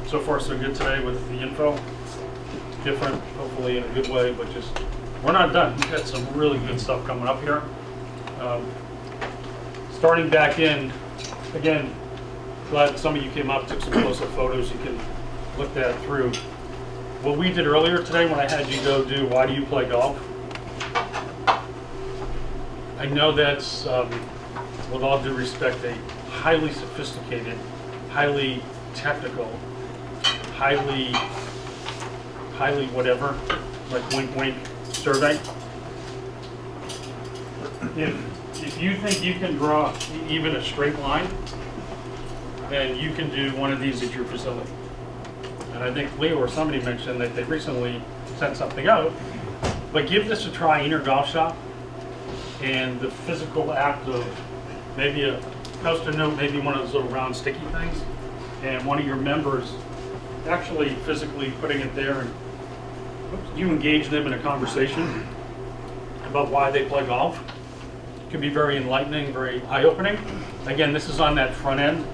So far so good today with the info. Different, hopefully in a good way, but just, we're not done. We've got some really good stuff coming up here. Starting back in, again, glad some of you came up, took some close-up photos. You can look that through. What we did earlier today when I had you go do why do you play golf? I know that's, with all due respect, a highly sophisticated, highly technical, highly whatever, like wink wink survey. If you think you can draw even a straight line, then you can do one of these at your facility. And I think Leo or somebody mentioned that they recently sent something out, but give this a try in your golf shop, and the physical act of maybe a post-it note, maybe one of those little round sticky things, and one of your members actually physically putting it there, and you engage them in a conversation about why they play golf. It can be very enlightening, very eye-opening. Again, this is on that front end.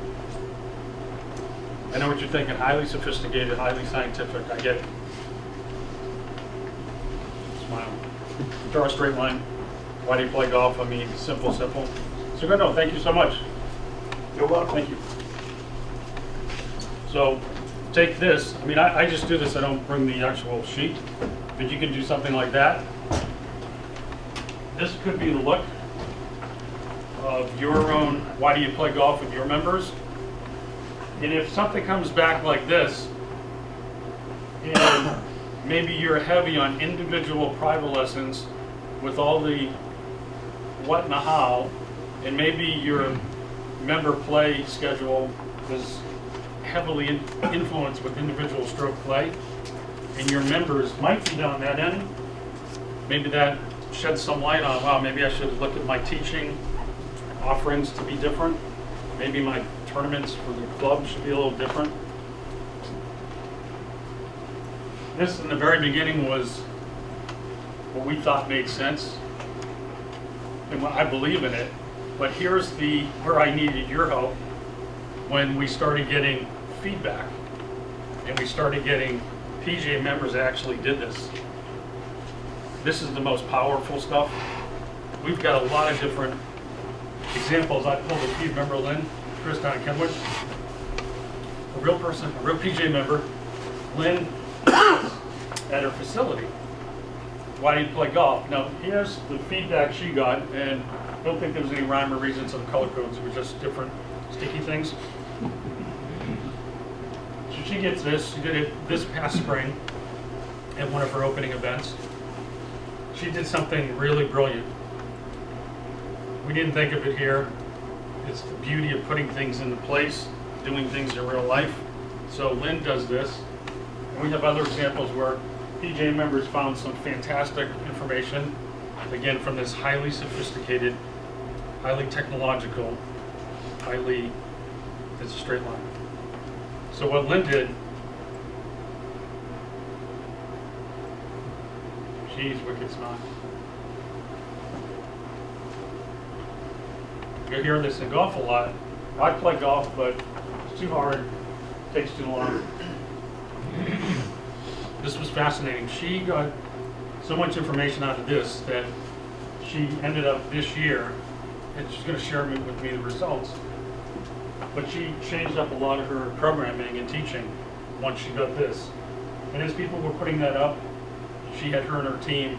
I know what you're thinking, highly sophisticated, highly scientific, I get it. Smile. Draw a straight line. Why do you play golf? I mean, simple. So good, no, thank you so much. You're welcome. Thank you. So, take this, I mean, I just do this, I don't bring the actual sheet, but you can do something like that. This could be the look of your own, why do you play golf with your members? And if something comes back like this, and maybe you're heavy on individual private lessons with all the what and the how, and maybe your member play schedule is heavily influenced with individual stroke play, and your members might be down that end, maybe that sheds some light on, wow, maybe I should look at my teaching offerings to be different. Maybe my tournaments for the club should be a little different. This, in the very beginning, was what we thought made sense, and what I believe in it. But here's where I needed your help when we started getting feedback, and we started getting PGA members actually did this. This is the most powerful stuff. We've got a lot of different examples. I pulled a few. Remember Lynn, Chris down in Kenwood? A real person, a real PGA member. Lynn at her facility. Why do you play golf? Now, here's the feedback she got, and I don't think there was any rhyme or reason to the color codes. It was just different sticky things. So she gets this. She did it this past spring at one of her opening events. She did something really brilliant. We didn't think of it here. It's the beauty of putting things into place, doing things in real life. So Lynn does this. And we have other examples where PGA members found some fantastic information, again, from this highly sophisticated, highly technological, it's a straight line. So what Lynn did, she's wicked smart. You hear this in golf a lot. I play golf, but it's too hard, takes too long. This was fascinating. She got so much information out of this that she ended up this year, and she's going to share with me the results, but she changed up a lot of her programming and teaching once she got this. And as people were putting that up, she had her and her team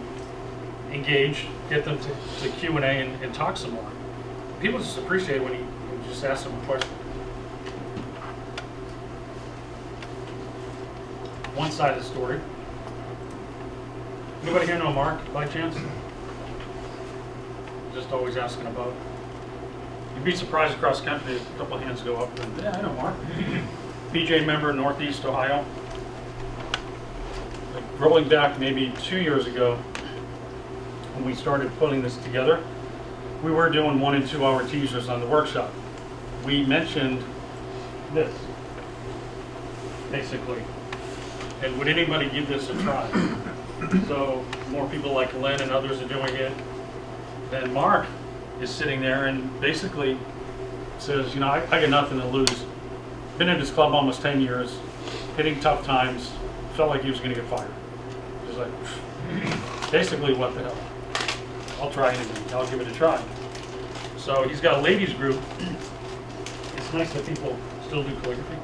engage, get them to Q&A and talk some more. People just appreciate when you just ask them a question. One side of the story. Anybody here know Mark by chance? Just always asking about. You'd be surprised across the country, a couple of hands go up. And, yeah, I know Mark. PJ member, Northeast Ohio. Like, rolling back maybe 2 years ago, when we started putting this together, we were doing 1 and 2 hour teasers on the workshop. We mentioned this, basically. And would anybody give this a try? So more people like Lynn and others are doing it. Then Mark is sitting there and basically says, you know, I got nothing to lose. Been in this club almost 10 years. hitting tough times, felt like he was gonna get fired. He's like, basically, what the hell? I'll try anything, I'll give it a try. So he's got a ladies group. It's nice that people still do calligraphy.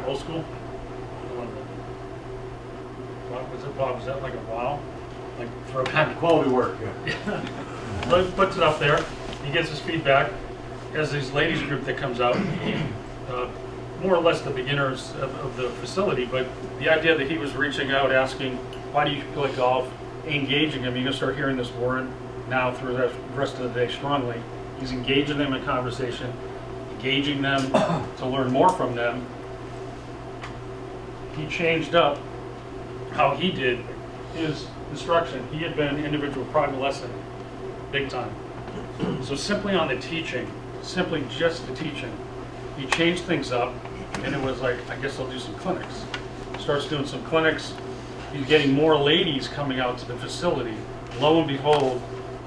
Old school. What was it, Bob? Was that like a wow? Like throwback? Quality work, yeah. He puts it up there. He gets his feedback. Has this ladies group that comes out, more or less the beginners of the facility, but the idea that he was reaching out, asking, why do you play golf? Engaging them. You're going to start hearing this word now through the rest of the day strongly. He's engaging them in conversation, engaging them to learn more from them. He changed up how he did his instruction. He had been individual private lesson, big time. So simply on the teaching, simply just the teaching, he changed things up, and it was like, I guess I'll do some clinics. Starts doing some clinics. He's getting more ladies coming out to the facility. Lo and behold,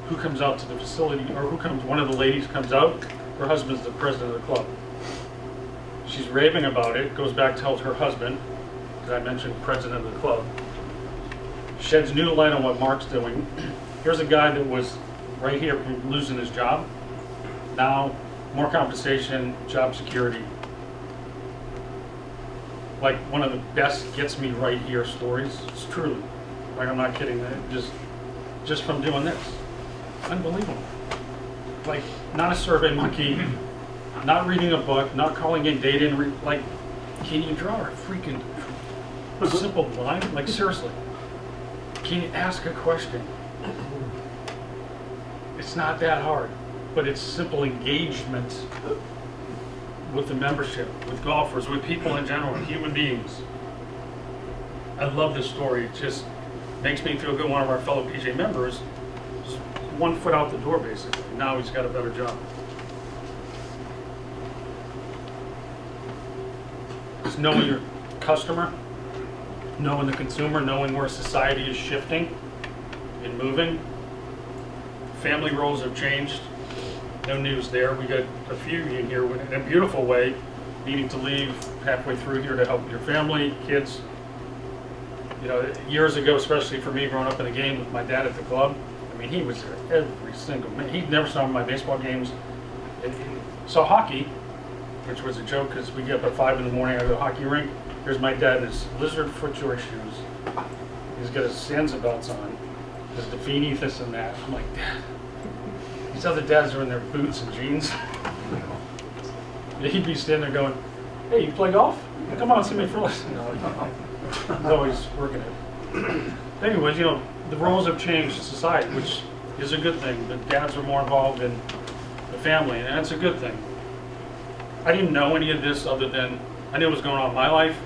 who comes out to the facility, or one of the ladies comes out, her husband's the president of the club. She's raving about it, goes back, tells her husband, as I mentioned, president of the club. Sheds new light on what Mark's doing. Here's a guy that was right here losing his job. Now, more compensation, job security. Like one of the best gets me right here stories. It's truly, like I'm not kidding, just from doing this. Unbelievable. Like, not a survey monkey, not reading a book, not calling in data, and like, can you draw a freaking simple line? Like, seriously, can you ask a question? It's not that hard, but it's simple engagement with the membership, with golfers, with people in general, human beings. I love this story. It just makes me feel good. One of our fellow PJ members is 1 foot out the door, basically. Now he's got a better job. Just knowing your customer, knowing the consumer, knowing where society is shifting and moving. Family roles have changed. No news there. We got a few in here in a beautiful way, needing to leave halfway through here to help your family, kids. You know, years ago, especially for me growing up in the game with my dad at the club, I mean, he was there every single minute. He never saw my baseball games. He saw hockey, which was a joke because we get up at 5 in the morning, I go to the hockey rink. Here's my dad in his lizard foot joy shoes. He's got his Sansa belts on, his Defini, this and that. I'm like, Dad. These other dads are in their boots and jeans. He'd be standing there going, hey, you play golf? Come on, see me for a lesson. He's always working it. Anyways, you know, the roles have changed in society, which is a good thing. The dads are more involved in the family, and that's a good thing. I didn't know any of this other than I knew what was going on in my life.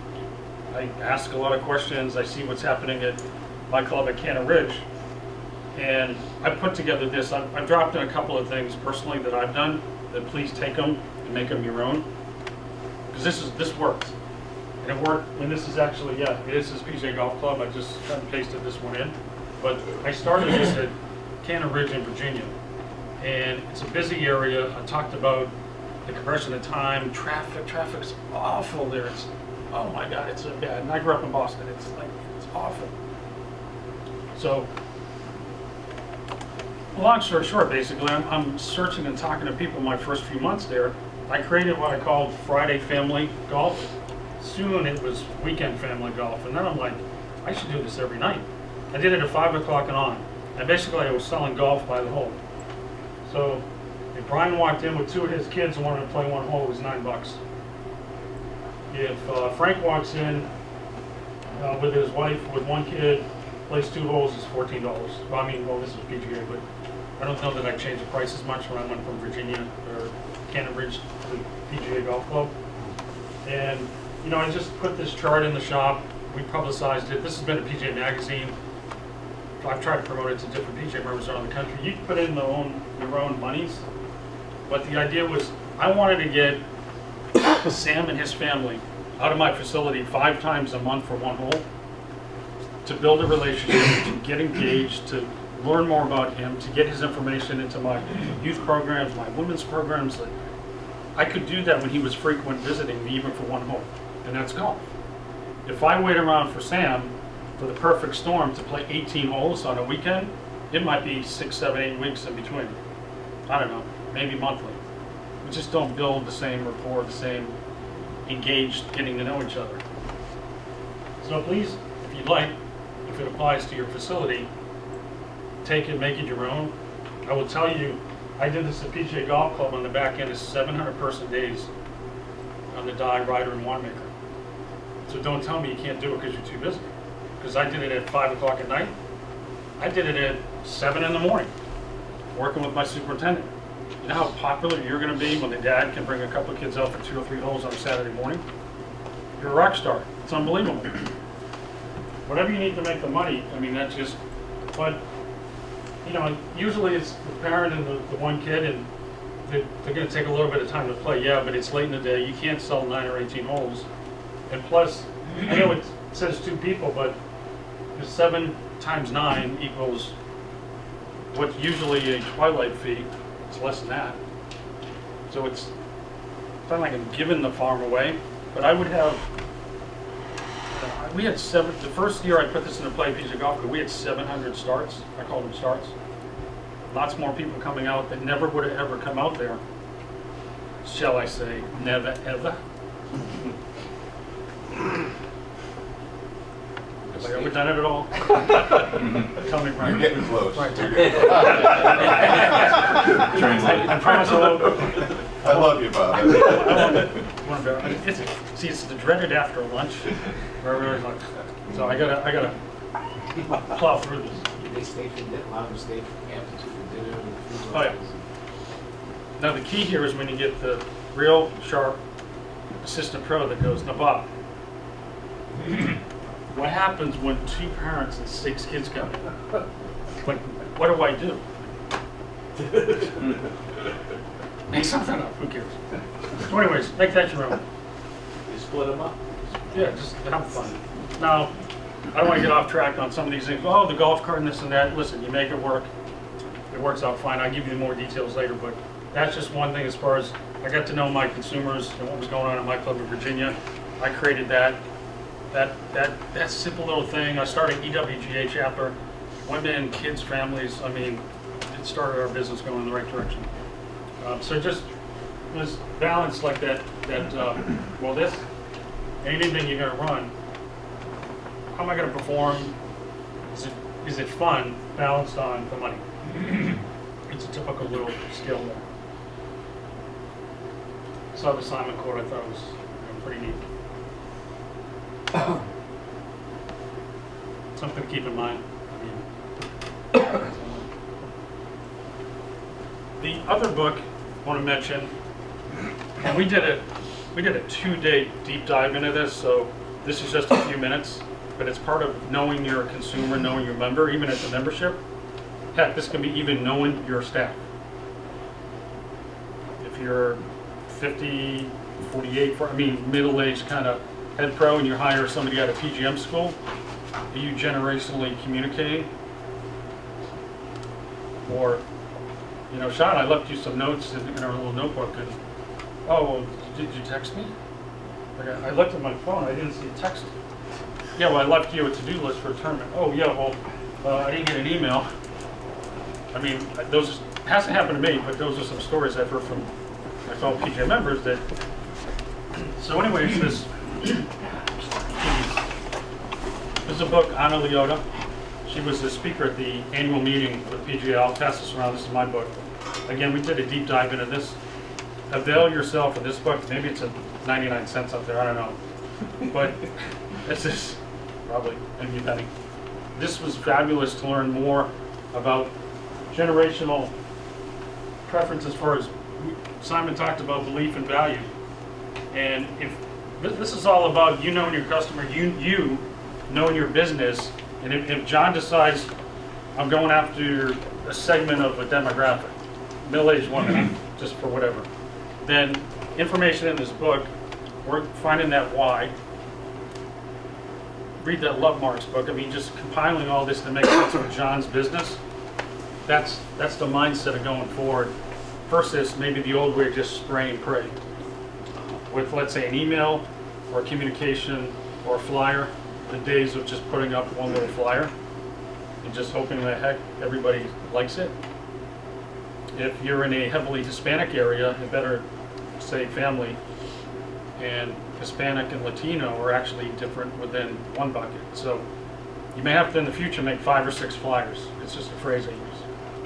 I ask a lot of questions. I see what's happening at my club at Cannon Ridge. And I put together this. I've dropped in a couple of things personally that I've done, that please take them and make them your own. Because this worked. And it worked when this is actually, yeah, this is PJ Golf Club. I just cut and pasted this one in. But I started this at Cannon Ridge in Virginia. And it's a busy area. I talked about the compression of time, traffic's awful there. It's, oh my God, it's so bad. And I grew up in Boston. It's awful. So, long story short, basically, I'm searching and talking to people my first few months there. I created what I called Friday Family Golf. Soon it was Weekend Family Golf. And then I'm like, I should do this every night. I did it at 5 o'clock and on. And basically I was selling golf by the hole. So if Brian walked in with 2 of his kids and wanted to play 1 hole, it was $9. If Frank walks in with his wife, with 1 kid, plays 2 holes, it's $14. Well, I mean, well, this is PGA, but I don't know that I changed the price as much when I went from Virginia or Cannon Ridge to PGA Golf Club. And, you know, I just put this chart in the shop. We publicized it. This has been a PGA magazine. I've tried to promote it to different PGA members around the country. You can put in your own monies, but the idea was I wanted to get Sam and his family out of my facility 5 times a month for 1 hole, to build a relationship, to get engaged, to learn more about him, to get his information into my youth programs, my women's programs, like I could do that when he was frequent visiting me, even for one hole, and that's golf. If I wait around for Sam for the perfect storm to play 18 holes on a weekend, it might be 6, 7, 8 weeks in between. I don't know, maybe monthly. We just don't build the same rapport, the same engaged getting to know each other. So please, if you'd like, if it applies to your facility, take it, make it your own. I will tell you, I did this at PGA Golf Club on the back end of 700 person days on the die, rider, and winemaker. So don't tell me you can't do it because you're too busy. Because I did it at 5 o'clock at night. I did it at 7 in the morning, working with my superintendent. You know how popular you're going to be when the dad can bring a couple of kids out for 2 or 3 holes on a Saturday morning? You're a rock star. It's unbelievable. Whatever you need to make the money, I mean, that's just, but, you know, usually it's the parent and the one kid, and they're going to take a little bit of time to play, yeah, but it's late in the day. You can't sell 9 or 18 holes. And plus, I know it says 2 people, but 7 times 9 equals what's usually a twilight fee. It's less than that. So it's not like I'm giving the farm away, but I would have, we had 7, the first year I put this into play, PGA Golf Club, we had 700 starts. I call them starts. Lots more people coming out that never would have ever come out there. Shall I say, never ever. Have I ever done it at all? Tell me, Brian. You're getting close. Right. Translate. I promise I won't. I love you, Bob. See, it's the dreaded after lunch, where everybody's like, so I gotta plow through this. They stay for dinner, a lot of them stay after for dinner and food. Oh, yeah. Now the key here is when you get the real sharp assistant pro that goes, now Bob, what happens when 2 parents and 6 kids come in? Like, what do I do? Make something up, who cares? So anyways, make that your own. You split them up. Yeah, just have fun. Now, I don't want to get off track on some of these things. Oh, the golf cart and this and that. Listen, you make it work. It works out fine. I'll give you more details later, but that's just one thing as far as I got to know my consumers and what was going on at my club in Virginia. I created that simple little thing. I started EWGA chapter, women, kids, families. I mean, it started our business going in the right direction. So just was balanced like that. Well, this anything you're going to run, how am I going to perform? Is it fun? Balanced on the money. It's a typical little skill there. Saw the Simon quote. I thought it was pretty neat. Something to keep in mind. The other book I want to mention, and we did a 2-day deep dive into this, so this is just a few minutes, but it's part of knowing your consumer, knowing your member, even at the membership. Heck, this can be even knowing your staff. If you're 50, 48, middle-aged kind of head pro and you hire somebody out of PGM school, are you generationally communicating? Or, you know, Sean, I left you some notes in our little notebook, and, oh, well, did you text me? Like, I looked at my phone, I didn't see a text. Yeah, well, I left you a to-do list for a tournament. Oh, yeah, well, I didn't get an email. I mean, those, it hasn't happened to me, but those are some stories I've heard from my fellow PGA members that, so anyways, this is a book, Anna Leota. She was the speaker at the annual meeting for the PGA. I'll pass this around. This is my book. Again, we did a deep dive into this. Avail yourself of this book. Maybe it's at 99 cents up there. I don't know. But this is probably maybe a penny. This was fabulous to learn more about generational preference as far as Simon talked about belief and value. And if this is all about you knowing your customer, you knowing your business, and if John decides I'm going after a segment of a demographic, middle-aged woman, just for whatever, then information in this book, we're finding that why. Read that Love Marks book. I mean, just compiling all this to make sense of John's business. That's the mindset of going forward. Versus maybe the old way of just spray and pray. with, let's say, an email or communication or a flyer, the days of just putting up one little flyer and just hoping that heck everybody likes it. If you're in a heavily Hispanic area, you better say family, and Hispanic and Latino are actually different within one bucket. So you may have to in the future make 5 or 6 flyers. It's just a phrase I use.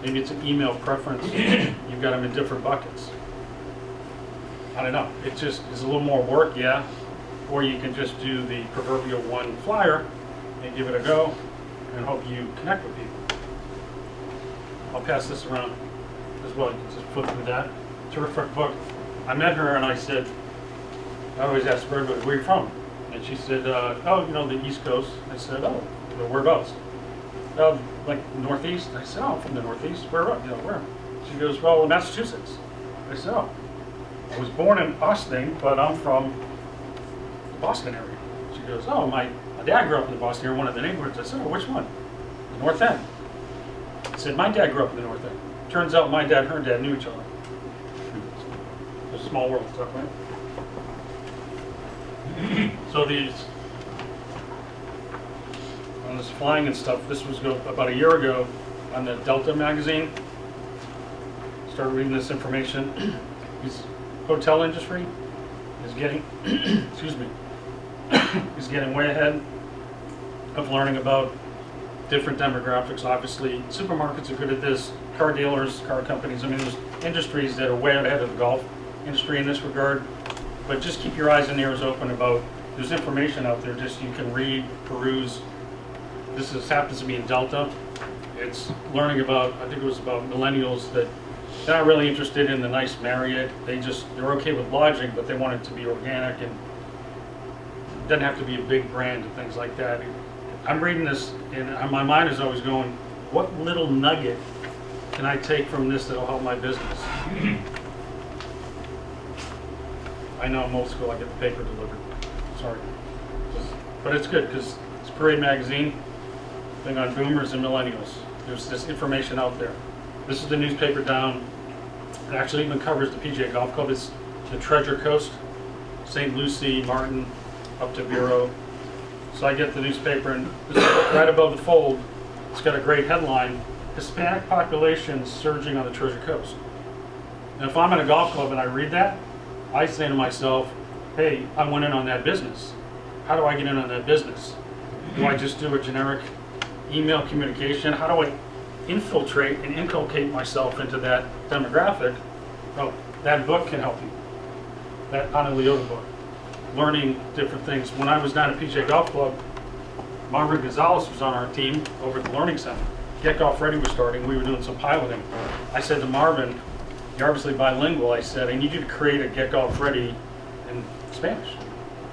Maybe it's an email preference. You've got them in different buckets. I don't know. It just is a little more work, yeah. Or you can just do the proverbial one flyer and give it a go and hope you connect with people. I'll pass this around as well. You can just flip through that. Terrific book. I met her and I said, I always ask everybody, where are you from? And she said, oh, you know, the East Coast. I said, oh, you know, whereabouts? Like Northeast? I said, oh, I'm from the Northeast. Where? You know, where? She goes, well, Massachusetts. I said, oh, I was born in Boston, but I'm from the Boston area. She goes, oh, my dad grew up in the Boston area, one of the neighborhoods. I said, oh, which one? The North End. I said, my dad grew up in the North End. Turns out my dad and her dad knew each other. It's a small world stuff, right? So these, on this flying and stuff, this was about a year ago on the Delta magazine. Started reading this information. This hotel industry is getting, excuse me, is getting way ahead of learning about different demographics. Obviously, supermarkets are good at this, car dealers, car companies. I mean, there's industries that are way ahead of the golf industry in this regard. But just keep your eyes and ears open about, there's information out there just you can read, peruse. This happens to be in Delta. It's learning about, I think it was about millennials that they're not really interested in the nice Marriott. They're okay with lodging, but they want it to be organic and it doesn't have to be a big brand and things like that. I'm reading this and my mind is always going, what little nugget can I take from this that'll help my business? I know I'm old school, I get the paper delivered. Sorry. But it's good because it's Parade Magazine, thing on boomers and millennials. There's this information out there. This is the newspaper down. It actually even covers the PGA Golf Club. It's the Treasure Coast, St. Lucie, Martin, up to Bureau. So I get the newspaper and right above the fold, it's got a great headline, Hispanic population surging on the Treasure Coast. And if I'm in a golf club and I read that, I say to myself, hey, I went in on that business. How do I get in on that business? Do I just do a generic email communication? How do I infiltrate and inculcate myself into that demographic? Oh, that book can help you. That Ana Leota book. Learning different things. When I was down at PGA Golf Club, Marvin Gonzalez was on our team over at the Learning Center. Get Golf Ready was starting. We were doing some piloting. I said to Marvin, you're obviously bilingual. I said, I need you to create a Get Golf Ready in Spanish.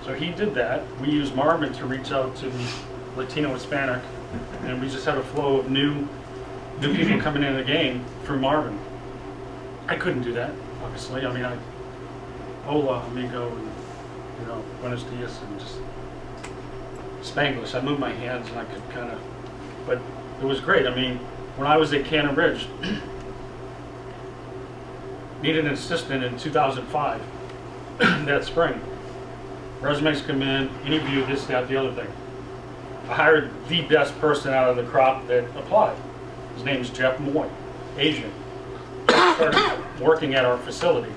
So he did that. We used Marvin to reach out to Latino, Hispanic, and we just had a flow of new people coming in the game through Marvin. I couldn't do that, obviously. I mean, hola, amigo, and, you know, buenos dias, and just Spanglish. I moved my hands and I could kind of, but it was great. I mean, when I was at Cannon Ridge, needed an assistant in 2005, that spring. Resumes come in, interview, this, that, the other thing. I hired the best person out of the crop that applied. His name is Jeff Moy, Asian. Started working at our facility.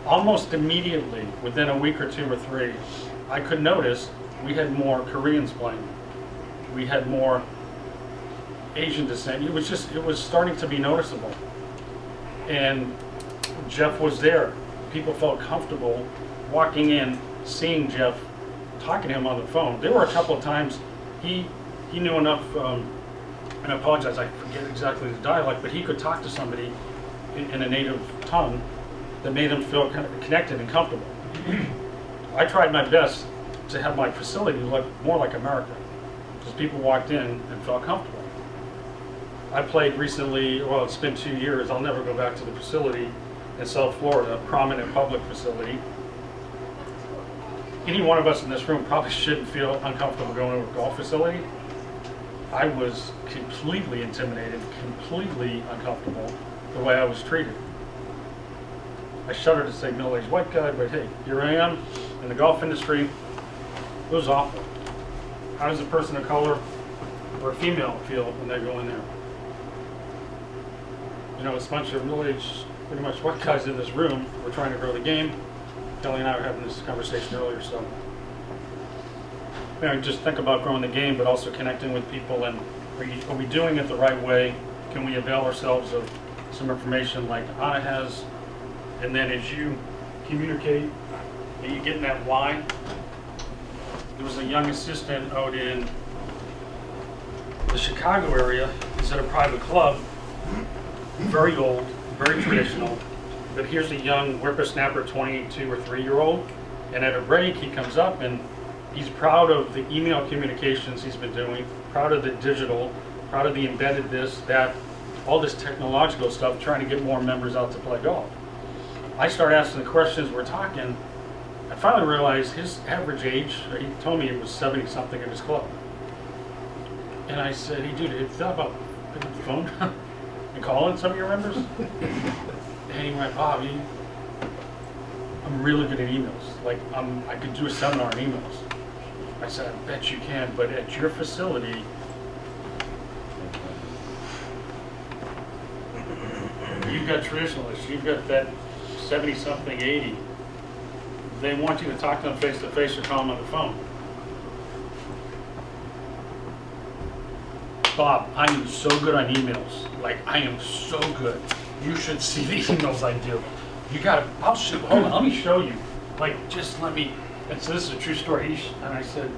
Almost immediately, within a week or 2 or 3, I could notice we had more Koreans playing. We had more Asian descent. It was starting to be noticeable. And Jeff was there. People felt comfortable walking in, seeing Jeff, talking to him on the phone. There were a couple of times he knew enough, and I apologize, I forget exactly the dialect, but he could talk to somebody in a native tongue that made him feel kind of connected and comfortable. I tried my best to have my facility look more like America, because people walked in and felt comfortable. I played recently, well, it's been 2 years, I'll never go back to the facility in South Florida, a prominent public facility. Any one of us in this room probably shouldn't feel uncomfortable going to a golf facility. I was completely intimidated, completely uncomfortable the way I was treated. I shudder to say middle-aged white guy, but hey, here I am in the golf industry. It was awful. How does a person of color or a female feel when they go in there? You know, it's a bunch of middle-aged, pretty much white guys in this room. We're trying to grow the game. Kelly and I were having this conversation earlier, so you know, just think about growing the game, but also connecting with people. And are we doing it the right way? Can we avail ourselves of some information like Anna has? And then as you communicate, and you get in that why. There was a young assistant out in the Chicago area. He's at a private club, very old, very traditional. But here's a young whippersnapper, 22 or 3-year-old, and at a break he comes up and he's proud of the email communications he's been doing, proud of the digital, proud of the embedded this, that, all this technological stuff, trying to get more members out to play golf. I started asking the questions, we're talking. I finally realized his average age, or he told me it was 70-something at his club. And I said, hey dude, have you thought about picking up the phone and calling some of your members? And he went, Bob, I'm really good at emails. Like, I could do a seminar on emails. I said, I bet you can, but at your facility, you've got traditionalists, you've got that 70-something, 80. They want you to talk to them face to face or call them on the phone. Bob, I am so good on emails. Like, I am so good. You should see the emails I do. You gotta, hold on, let me show you. Like, just let me, and so this is a true story. And I said,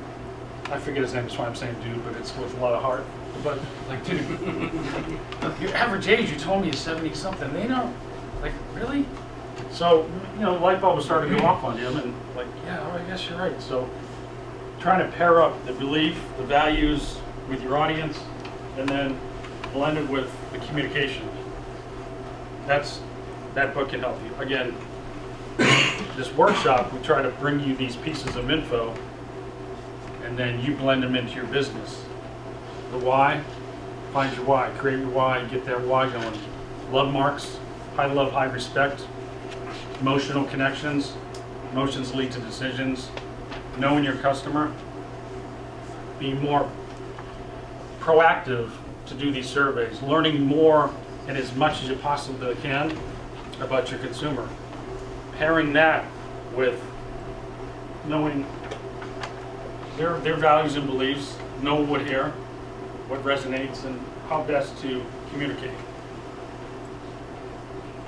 I forget his name, that's why I'm saying dude, but it's with a lot of heart. But, like, dude, your average age, you told me is 70-something. They know, like, really? So, you know, the light bulb was starting to go off on him, and like, yeah, I guess you're right. So, trying to pair up the belief, the values with your audience, and then blend it with the communication. That book can help you. Again, this workshop, we try to bring you these pieces of info, and then you blend them into your business. The why, find your why, create your why, get that why going. Love marks, high love, high respect. Emotional connections, emotions lead to decisions. Knowing your customer, being more proactive to do these surveys, learning more and as much as you possibly can about your consumer. Pairing that with knowing their values and beliefs, know what here, what resonates, and how best to communicate.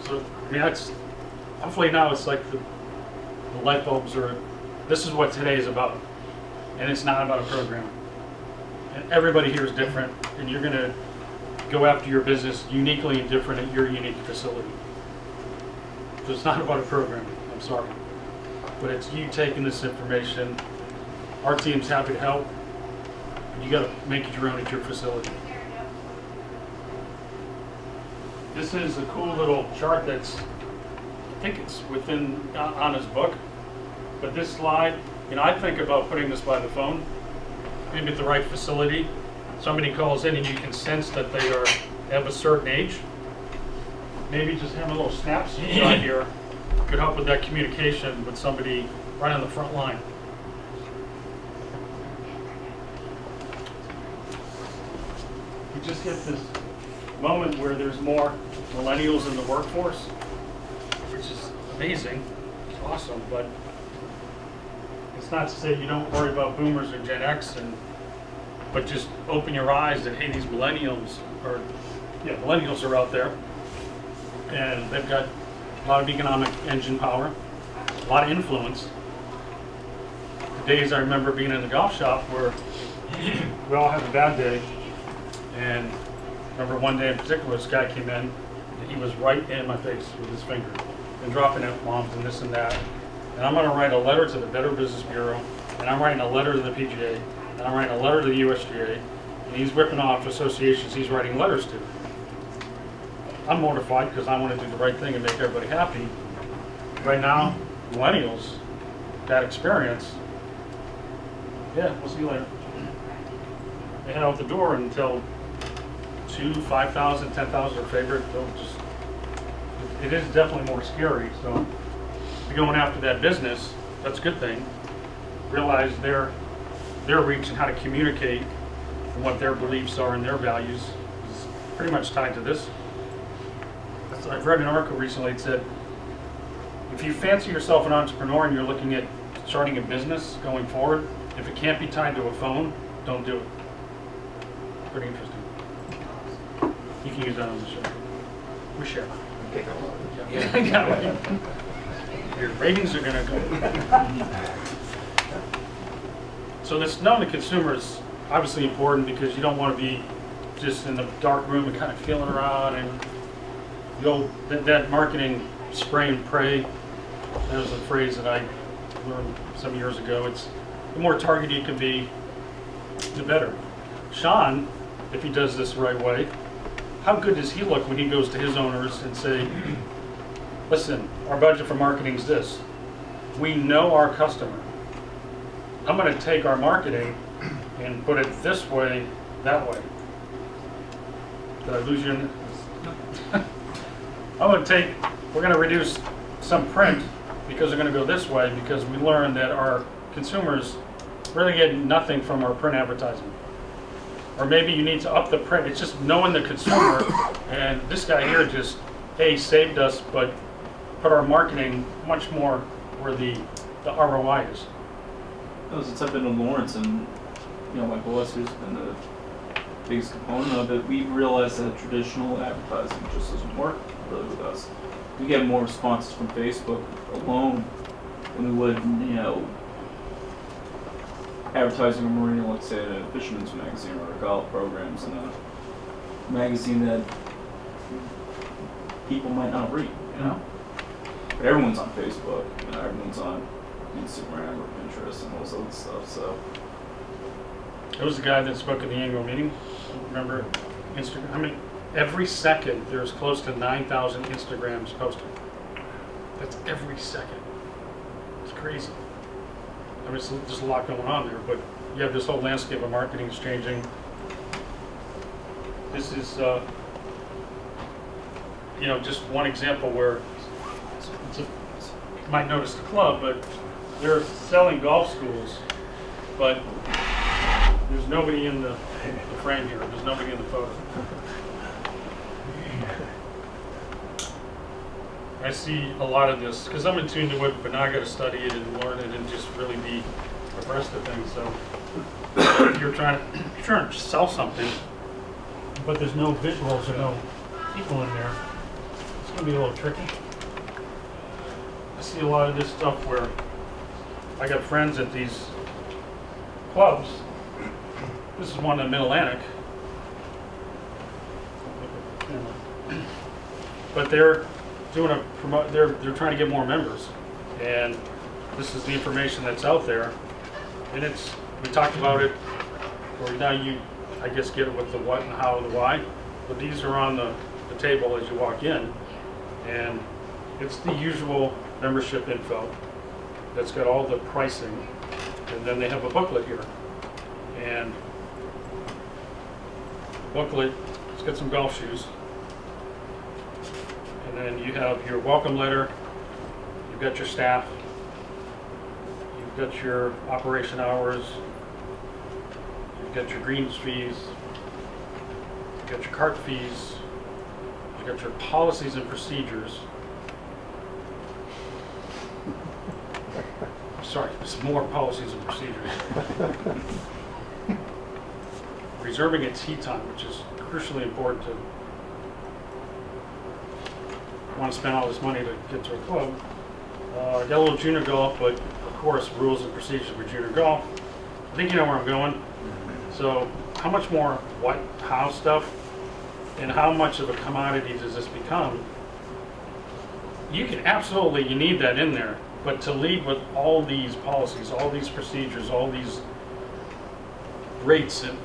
So, I mean, that's, hopefully now it's like the light bulbs are, this is what today is about. And it's not about a program. And everybody here is different, and you're gonna go after your business uniquely and different at your unique facility. So it's not about a program, I'm sorry. But it's you taking this information. Our team's happy to help. You gotta make it your own at your facility. This is a cool little chart that's, I think it's within Anna's book, but this slide, you know, I think about putting this by the phone, maybe at the right facility. Somebody calls in and you can sense that they have a certain age. Maybe just having a little snapshot here could help with that communication with somebody right on the front line. We just hit this moment where there's more millennials in the workforce, which is amazing, it's awesome, but it's not to say you don't worry about boomers or Gen X, but just open your eyes that, hey, these millennials are out there, and they've got a lot of economic engine power, a lot of influence. The days I remember being in the golf shop where we all have a bad day, and I remember one day in particular, this guy came in, and he was right in my face with his finger, and dropping F-bombs and this and that. And I'm going to write a letter to the Better Business Bureau, and I'm writing a letter to the PGA, and I'm writing a letter to the USGA, and he's whipping off associations he's writing letters to. I'm mortified because I want to do the right thing and make everybody happy. Right now, millennials, that experience, yeah, we'll see you later. They head out the door until 2, 5,000, 10,000 are favorite. They'll just It is definitely more scary, so if you're going after that business, that's a good thing. Realize their reach and how to communicate and what their beliefs are and their values is pretty much tied to this. I've read an article recently that said, if you fancy yourself an entrepreneur and you're looking at starting a business going forward, if it can't be tied to a phone, don't do it. Pretty interesting. You can use that on the show. We share. Yeah. Your ratings are gonna go. So this knowing the consumer is obviously important because you don't want to be just in the dark room and kind of feeling around and that marketing spray and pray. That was a phrase that I learned some years ago. It's the more targeted you can be, the better. Sean, if he does this the right way, how good does he look when he goes to his owners and say, listen, our budget for marketing is this. We know our customer. I'm going to take our marketing and put it this way, that way. Did I lose you? We're going to reduce some print because they're going to go this way because we learned that our consumers really get nothing from our print advertising. Or maybe you need to up the print. It's just knowing the consumer, and this guy here just, hey, saved us, but put our marketing much more where the ROI is. No, since I've been in Lawrence and, my boss who's been the biggest component of it, we've realized that traditional advertising just doesn't work really with us. We get more responses from Facebook alone than we would, advertising a marina, let's say at a fisherman's magazine or a golf programs in a magazine that people might not read, But everyone's on Facebook, everyone's on Instagram or Pinterest and all this other stuff, so. There was the guy that spoke at the annual meeting. Remember Instagram? I mean, every second there's close to 9,000 Instagrams posted. That's every second. It's crazy. I mean, there's a lot going on there, but you have this whole landscape of marketing is changing. This is, just one example where you might notice the club, but they're selling golf schools, but there's nobody in the frame here. There's nobody in the photo. I see a lot of this because I'm in tune to it, but now I got to study it and learn it and just really be abreast of things. So you're trying to sell something, but there's no visuals or no people in there. It's gonna be a little tricky. I see a lot of this stuff where I got friends at these clubs. This is one in the Mid-Atlantic. But they're doing they're trying to get more members. And this is the information that's out there. And we talked about it, or now I guess get it with the what and how and the why. But these are on the table as you walk in. And it's the usual membership info that's got all the pricing. And then they have a booklet here. And booklet, it's got some golf shoes. And then you have your welcome letter, you've got your staff, you've got your operation hours, you've got your greens fees, you've got your cart fees, you've got your policies and procedures. Sorry, there's more policies and procedures. Reserving a tee time, which is crucially important to want to spend all this money to get to a club. Got a little junior golf, but of course, rules and procedures for junior golf. I think you know where I'm going. So how much more what, how stuff, and how much of a commodity does this become? You need that in there, but to lead with all these policies, all these procedures, all these rates, and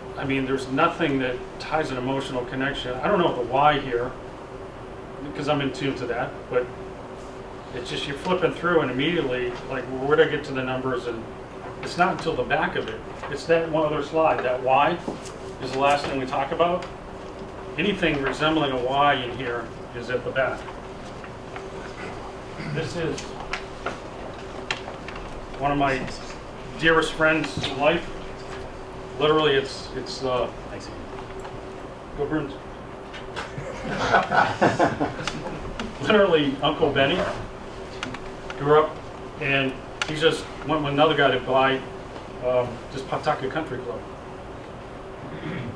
there's nothing that ties an emotional connection. I don't know the why here, because I'm in tune to that, but it's just you're flipping through and immediately, like, well, where do I get to the numbers? And it's not until the back of it. It's that one other slide. That why is the last thing we talk about. Anything resembling a why in here is at the back. This is one of my dearest friends in life. Literally, it's go Bruins. Literally, Uncle Benny grew up, and he just went with another guy to buy this Pawtucket Country Club.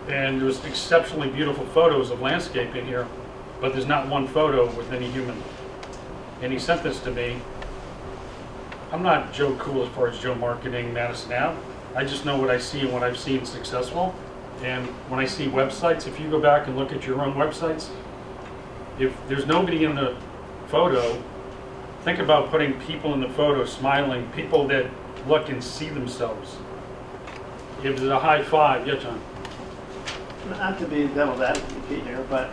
And there's exceptionally beautiful photos of landscape in here, but there's not one photo with any human. And he sent this to me. I'm not Joe Cool as far as Joe Marketing Madison Ave. I just know what I see and what I've seen successful. And when I see websites, if you go back and look at your own websites, if there's nobody in the photo, think about putting people in the photo smiling, people that look and see themselves. If there's a high five, yeah, John. Not to be devil's advocate here, but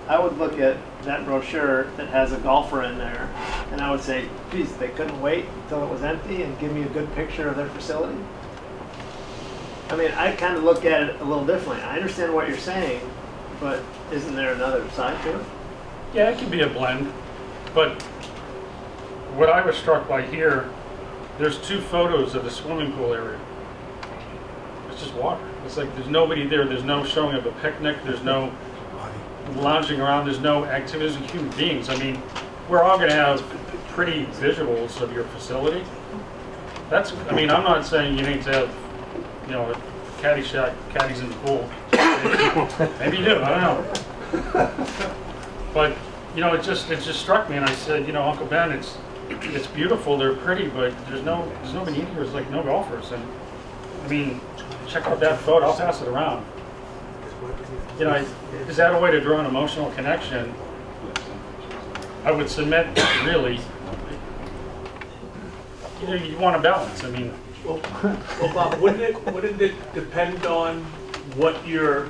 I would look at that brochure that has a golfer in there, and I would say, geez, they couldn't wait until it was empty and give me a good picture of their facility. I mean, I kind of look at it a little differently. I understand what you're saying, but isn't there another side to it? Yeah, it can be a blend, but what I was struck by here, there's 2 photos of the swimming pool area. It's just water. It's like there's nobody there. There's no showing of a picnic. There's no lounging around. There's no activities of human beings. I mean, we're all going to have pretty visuals of your facility. I mean, I'm not saying you need to have, you know, a caddy shack, caddies in the pool. Maybe you do. I don't know. But you know, it just struck me, and I said, you know, Uncle Ben, it's beautiful. They're pretty, but there's nobody in here. There's like no golfers, and I mean, check out that photo. I'll pass it around. You know, is that a way to draw an emotional connection? I would submit, really, you know, you want a balance. I mean, Well, Bob, wouldn't it depend on what your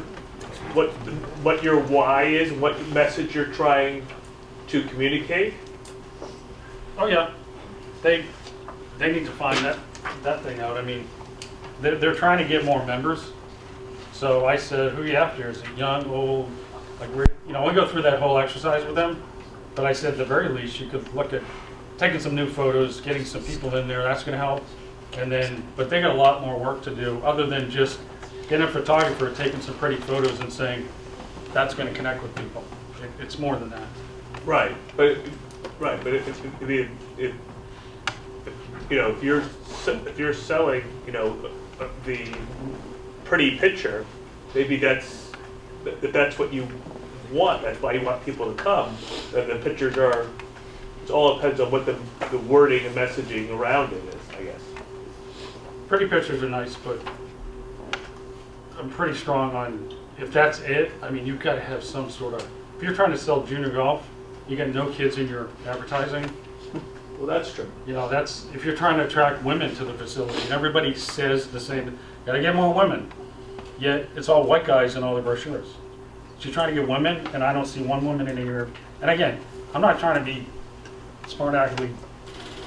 why is, what message you're trying to communicate? oh yeah, they need to find that thing out. I mean, they're trying to get more members. So I said, who are you after? Is it young, old? Like we go through that whole exercise with them. But I said, at the very least, you could look at taking some new photos, getting some people in there. That's going to help. And then, but they got a lot more work to do, other than just getting a photographer, taking some pretty photos, and saying that's going to connect with people. It's more than that. Right, but if you know, if you're selling, you know, the pretty picture, maybe that's what you want. That's why you want people to come. And the pictures are. It all depends on what the wording and messaging around it is, I guess. Pretty pictures are nice, but I'm pretty strong on, if that's it, I mean, you've got to have some sort of, if you're trying to sell junior golf, you got no kids in your advertising. Well, that's true. You know, that's, if you're trying to attract women to the facility, and everybody says the same, gotta get more women, yet it's all white guys in all the brochures. So you're trying to get women, and I don't see one woman in here. And again, I'm not trying to be smart alecky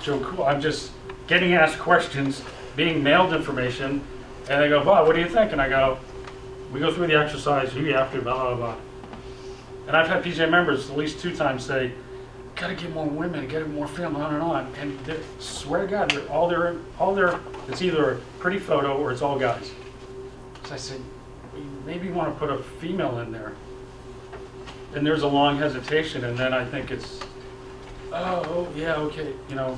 Joe Cool. I'm just getting asked questions, being mailed information, and they go, Bob, what do you think? And I go, we go through the exercise, who you after, blah, blah, blah. And I've had PJ members at least 2 times say, gotta get more women, get more family, on and on. And swear to God, all their, it's either a pretty photo or it's all guys. So I said, maybe you want to put a female in there. And there's a long hesitation, and then I think it's, oh yeah, okay. You know,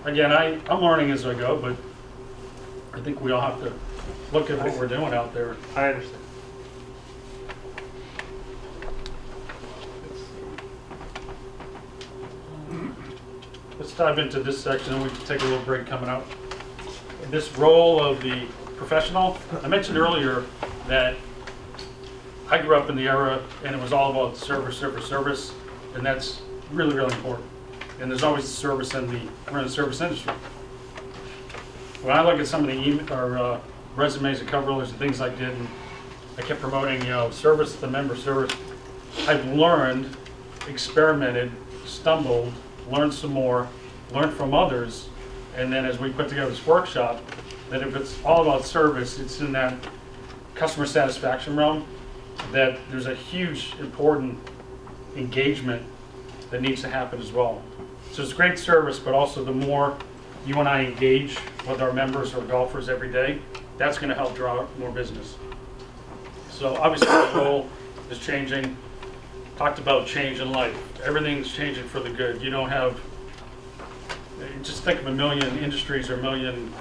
again, I'm learning as I go, but I think we all have to look at what we're doing out there. I understand. Let's dive into this section, and we can take a little break coming up. This role of the professional, I mentioned earlier that I grew up in the era, and it was all about service, and that's really, really important. And there's always service we're in the service industry. When I look at some of the resumes and cover letters and things I did, and I kept promoting, you know, service to the member, service. I've learned, experimented, stumbled, learned some more, learned from others, and then as we put together this workshop, that if it's all about service, it's in that customer satisfaction realm, that there's a huge, important engagement that needs to happen as well. So it's great service, but also the more you and I engage with our members or golfers every day, that's going to help draw more business. So obviously the role is changing. Talked about change in life. Everything's changing for the good. You don't have, just think of a million industries or a million,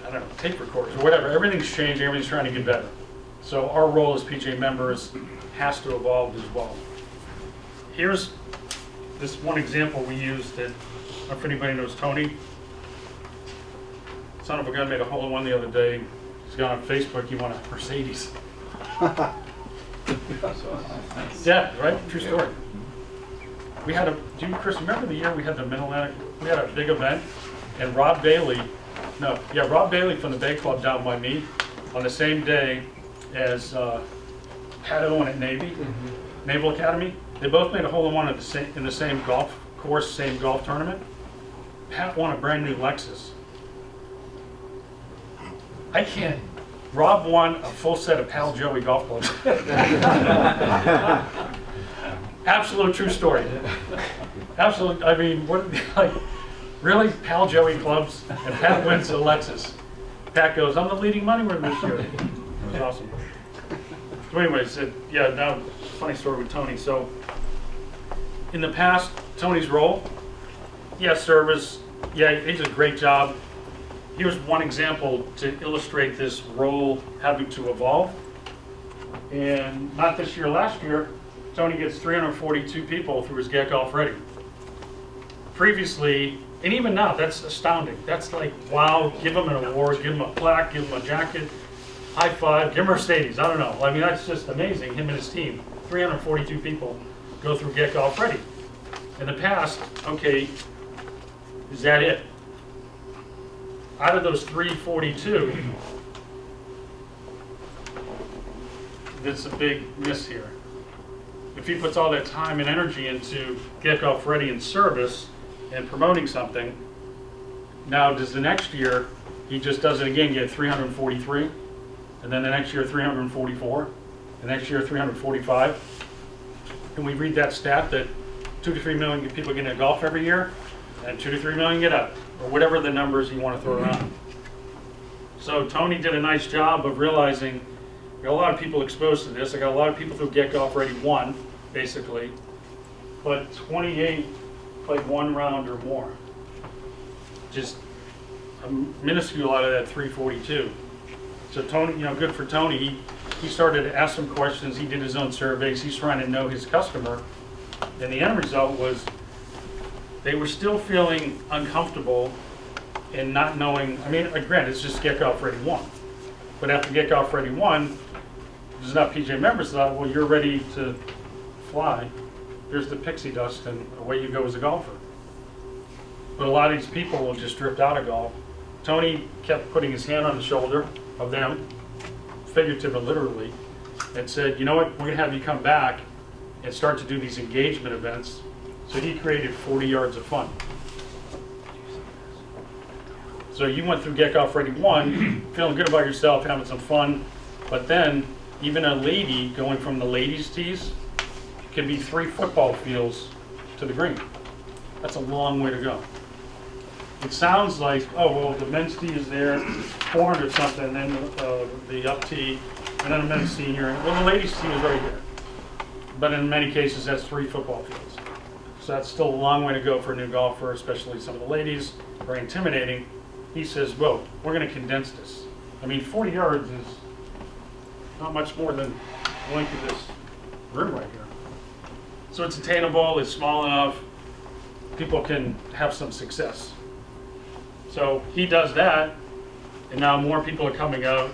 I don't know, tape recorders or whatever. Everything's changing, everything's trying to get better. So our role as PJ members has to evolve as well. Here's this one example we used that, I don't know if anybody knows Tony. Son of a gun made a hole-in-one the other day. He's got on Facebook, he won a Mercedes. Yeah, right? True story. We had do you, Chris, remember the year we had the Mid-Atlantic, we had a big event, and Rob Bailey from the Bay Club down by me, on the same day as Pat Owen at Navy, Naval Academy, they both made a hole-in-one in the same golf course, same golf tournament. Pat won a brand new Lexus. Rob won a full set of Pal Joey golf clubs. Absolute true story. Absolute, I mean, what, like, really? Pal Joey clubs, and Pat wins a Lexus. Pat goes, I'm the leading money winner this year. It was awesome. So anyways, yeah, now, funny story with Tony. So, in the past, Tony's role, yeah, service, yeah, he did a great job. Here's one example to illustrate this role having to evolve. And not this year, last year, Tony gets 342 people through his Get Golf Ready. Previously, and even now, that's astounding. That's like, wow, give him an award, give him a plaque, give him a jacket, high five, give him a Mercedes, I don't know. I mean, that's just amazing, him and his team. 342 people go through Get Golf Ready. In the past, okay, is that it? Out of those 342, that's a big miss here. If he puts all that time and energy into Get Golf Ready and service and promoting something, now does the next year, he just does it again, get 343, and then the next year 344, the next year 345. Can we read that stat that 2 to 3 million people get into golf every year, and 2 to 3 million get out, or whatever the numbers you want to throw around. So Tony did a nice job of realizing I got a lot of people exposed to this. I got a lot of people through Get Golf Ready 1, basically, but 28 played one round or more. Just a minuscule out of that 342. So Tony, good for Tony. He started to ask some questions. He did his own surveys. He's trying to know his customer. And the end result was they were still feeling uncomfortable and not knowing. I mean, granted, it's just Get Golf Ready 1. But after Get Golf Ready 1, there's enough PJ members thought, well, you're ready to fly. Here's the pixie dust, and away you go as a golfer. But a lot of these people will just drift out of golf. Tony kept putting his hand on the shoulder of them, figurative and literally, and said, you know what, we're going to have you come back and start to do these engagement events. So he created 40 yards of fun. So you went through Get Golf Ready 1, feeling good about yourself, having some fun, but then even a lady going from the ladies' tees can be 3 football fields to the green. That's a long way to go. It sounds like, oh, well, the men's tee is there, 400 something, and then the up tee, and then a men's senior. Well, the ladies' tee is right here. But in many cases, that's 3 football fields. So that's still a long way to go for a new golfer, especially some of the ladies, very intimidating. He says, whoa, we're going to condense this. I mean, 40 yards is not much more than the length of this room right here. So it's attainable, it's small enough, people can have some success. So he does that, and now more people are coming out,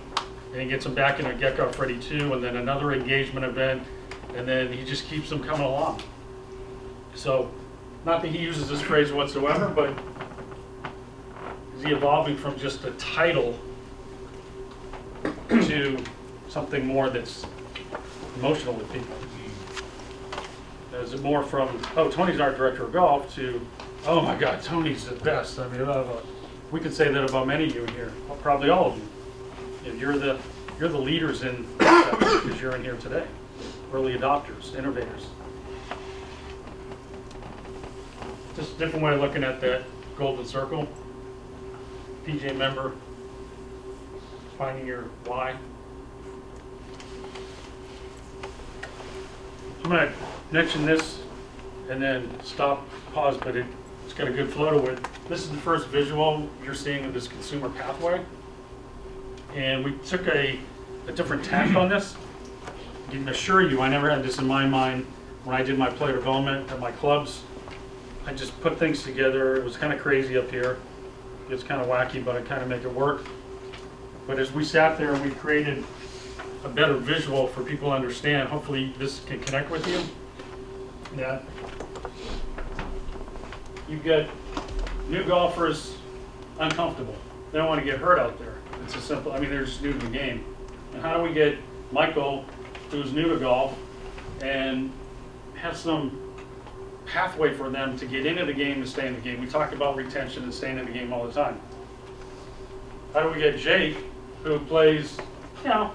and he gets them back in a Get Golf Ready 2, and then another engagement event, and then he just keeps them coming along. So, not that he uses this phrase whatsoever, but is he evolving from just a title to something more that's emotional with people? Is it more from, oh, Tony's our director of golf, to, oh my God, Tony's the best. I mean, we could say that about many of you in here, well, probably all of you. If you're the leaders in because you're in here today, early adopters, innovators. Just a different way of looking at that golden circle. PJ member, finding your why. I'm gonna mention this and then stop, pause, but it's got a good flow to it. This is the first visual you're seeing of this consumer pathway. And we took a different tack on this. I can assure you, I never had this in my mind when I did my player development at my clubs. I just put things together. It was kind of crazy up here. It's kind of wacky, but I kind of make it work. But as we sat there and we created a better visual for people to understand, hopefully this can connect with you. Yeah. You've got new golfers uncomfortable. They don't want to get hurt out there. It's a simple, I mean, they're just new to the game. And how do we get Michael, who's new to golf, and have some pathway for them to get into the game and stay in the game? We talk about retention and staying in the game all the time. How do we get Jake, who plays, you know,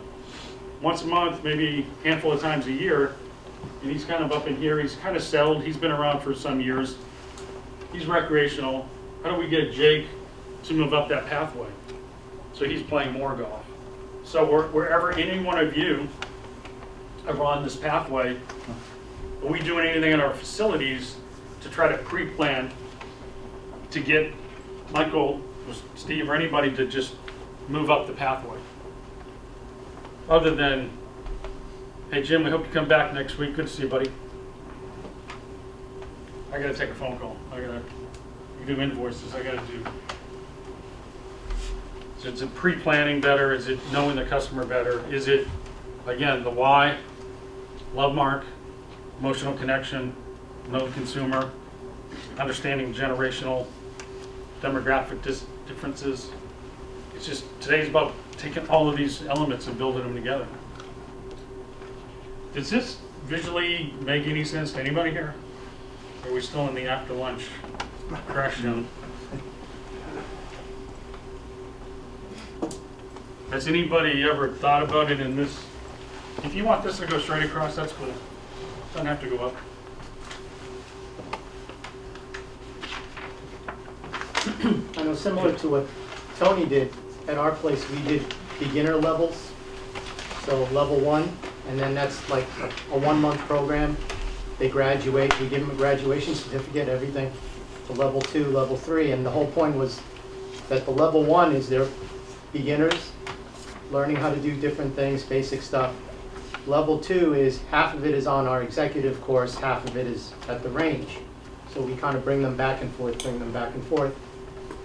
once a month, maybe a handful of times a year, and he's kind of up in here, he's kind of settled, he's been around for some years, he's recreational. How do we get Jake to move up that pathway so he's playing more golf? So wherever any one of you are on this pathway, are we doing anything in our facilities to try to pre-plan to get Michael, or Steve, or anybody to just move up the pathway? Other than, hey Jim, we hope you come back next week. Good to see you, buddy. I gotta take a phone call. You do invoices, I gotta do. So is it pre-planning better? Is it knowing the customer better? Is it, again, the why, love mark, emotional connection, know the consumer, understanding generational, demographic differences? It's just, today's about taking all of these elements and building them together. Does this visually make any sense to anybody here? Or are we still in the after lunch crash zone? Has anybody ever thought about it in this? If you want this to go straight across, that's cool. Doesn't have to go up. I know, similar to what Tony did at our place, we did beginner levels. So level 1, and then that's like a 1-month program. They graduate, we give them a graduation certificate, everything, to level 2, level 3. And the whole point was that the level 1 is their beginners, learning how to do different things, basic stuff. Level 2 is, half of it is on our executive course, half of it is at the range. So we kind of bring them back and forth, bring them back and forth.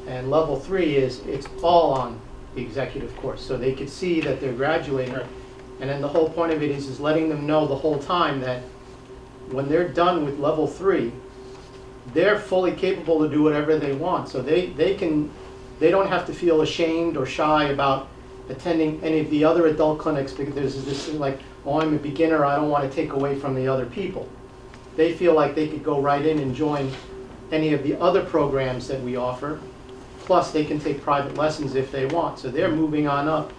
And level 3 is, it's all on the executive course. So they could see that they're graduating. Right. And then the whole point of it is letting them know the whole time that when they're done with level 3, they're fully capable to do whatever they want. So they don't have to feel ashamed or shy about attending any of the other adult clinics because there's this thing like, oh, I'm a beginner, I don't want to take away from the other people. They feel like they could go right in and join any of the other programs that we offer. Plus, they can take private lessons if they want. So they're moving on up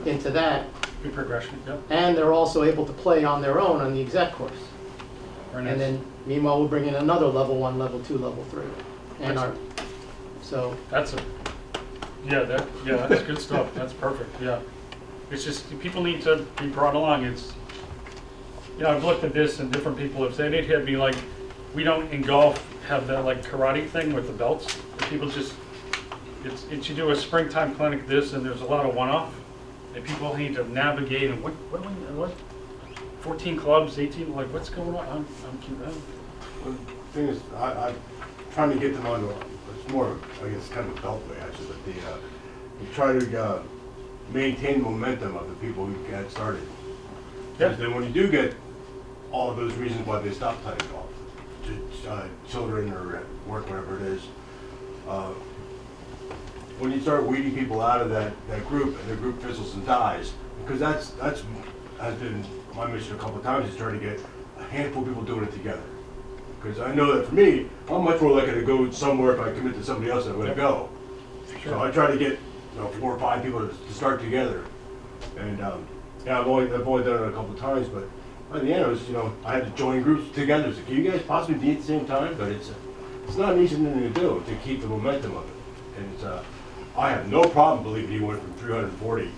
into that. Good progression, yep. And they're also able to play on their own on the exec course. Very nice. And then, meanwhile, we'll bring in another level 1, level 2, level 3. And our, so, That's good stuff. That's perfect, yeah. It's just, people need to be brought along. It's, you know, I've looked at this and different people have said, it had me like, we don't in golf have that like karate thing with the belts. People just, it's you do a springtime clinic this and there's a lot of one-off. And people need to navigate and what 14 clubs, 18, like what's going on? I'm confused. Well, the thing is, I'm trying to get them onto, it's more, I guess, kind of a beltway actually, but you try to maintain the momentum of the people who get started. Yeah. Because then when you do get all of those reasons why they stop playing golf, children or at work, whatever it is, when you start weeding people out of that group and the group fizzles and dies, because that's has been my mission a couple of times, is trying to get a handful of people doing it together. Because I know that for me, I'm much more likely to go somewhere if I commit to somebody else than I'm going to go. Sure. So I try to get 4 or 5 people to start together. And yeah, I've only done it a couple of times, but by the end it was, I had to join groups together. So can you guys possibly be at the same time? But it's it's not an easy thing to do, to keep the momentum of it. And it's, I have no problem believing he went from 340.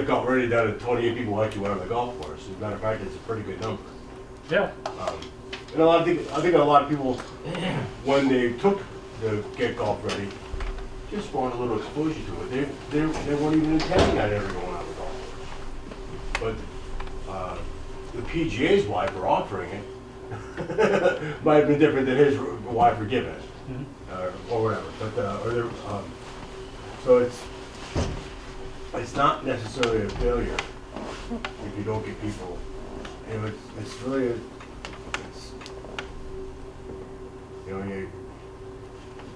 Got ready down to 28 people actually went on the golf course. As a matter of fact, it's a pretty good number. Yeah. And I think a lot of people, when they took the Get Golf Ready, just want a little exposure to it. They weren't even intending on ever going on the golf course. But the PGA's wife for offering it might have been different than his wife for giving it, or whatever. But so it's not necessarily a failure if you don't get people. You know, it's really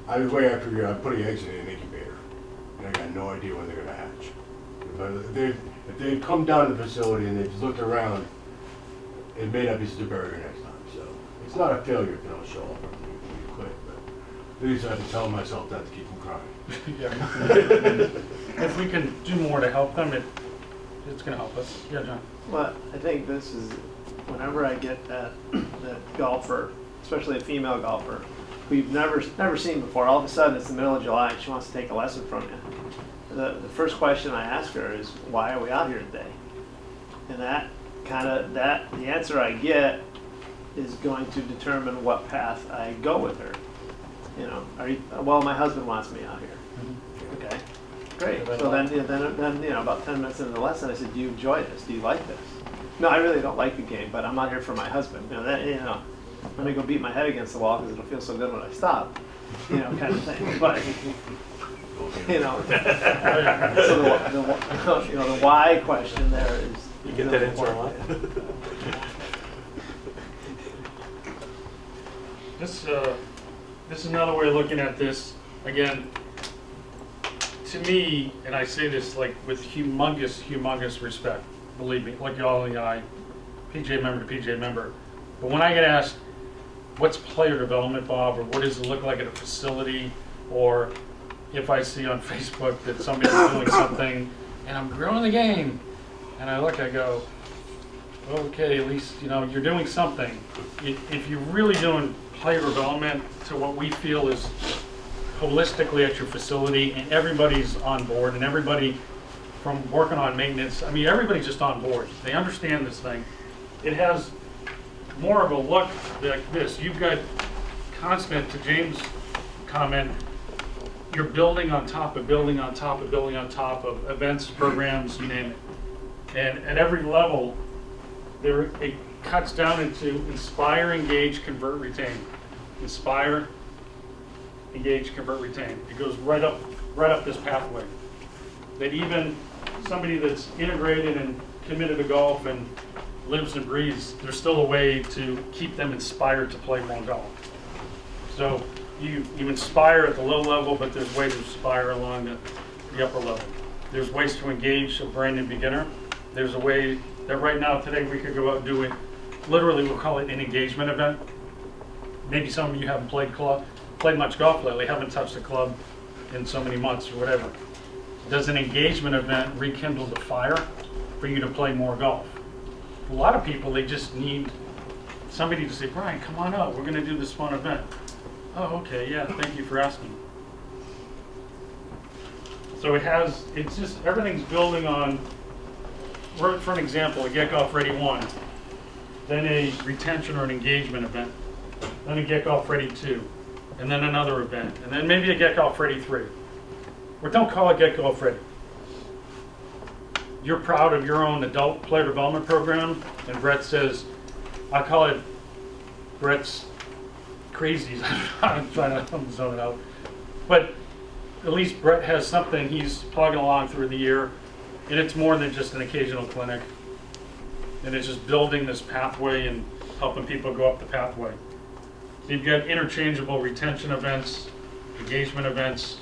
I was way after I'm putting eggs in an incubator, and I got no idea when they're going to hatch. But if they come down to the facility and they've looked around, it may not be such a barrier next time. So it's not a failure if they don't show up or you quit. But at least I have to tell myself that to keep them crying. Yeah. If we can do more to help them, it's going to help us. Yeah, John. Well, I think this is, whenever I get that golfer, especially a female golfer, who you've never seen before, all of a sudden it's the middle of July and she wants to take a lesson from you. The first question I ask her is, why are we out here today? And the answer I get is going to determine what path I go with her. You know, well, my husband wants me out here. Okay, great. So then, about 10 minutes into the lesson, I said, do you enjoy this? Do you like this? No, I really don't like the game, but I'm out here for my husband. Let me go beat my head against the wall because it'll feel so good when I stop. Kind of thing. But, so the why question there is. You get that answer a lot? This is another way of looking at this. Again, to me, and I say this like with humongous respect, believe me, like y'all and I, PJ member to PJ member. But when I get asked, what's player development, Bob, or what does it look like at a facility, or if I see on Facebook that somebody's doing something and I'm growing the game, and I look, I go, okay, at least you're doing something. If you're really doing player development to what we feel is holistically at your facility, and everybody's on board, and everybody from working on maintenance, everybody's just on board. They understand this thing. It has more of a look like this. You've got constant, to James' comment, you're building on top of building on top of building on top of events, programs, you name it. And at every level, it cuts down into inspire, engage, convert, retain. Inspire, engage, convert, retain. It goes right up this pathway. That even somebody that's integrated and committed to golf and lives and breathes, there's still a way to keep them inspired to play more golf. So you inspire at the low level, but there's ways to inspire along the upper level. There's ways to engage a brand new beginner. There's a way that right now, today, we could go out and do it. Literally, we'll call it an engagement event. Maybe some of you haven't played much golf lately, haven't touched a club in so many months or whatever. Does an engagement event rekindle the fire for you to play more golf? A lot of people, they just need somebody to say, Brian, come on out, we're going to do this fun event. Oh, okay, yeah, thank you for asking. So it's just, everything's building on, for an example, a Get Golf Ready 1, then a retention or an engagement event, then a Get Golf Ready 2, and then another event, and then maybe a Get Golf Ready 3. Or don't call it Get Golf Ready. You're proud of your own adult player development program, and Brett says, I call it Brett's crazies. I'm trying to zone it out. But at least Brett has something he's plugging along through the year, and it's more than just an occasional clinic. And it's just building this pathway and helping people go up the pathway. So you've got interchangeable retention events, engagement events.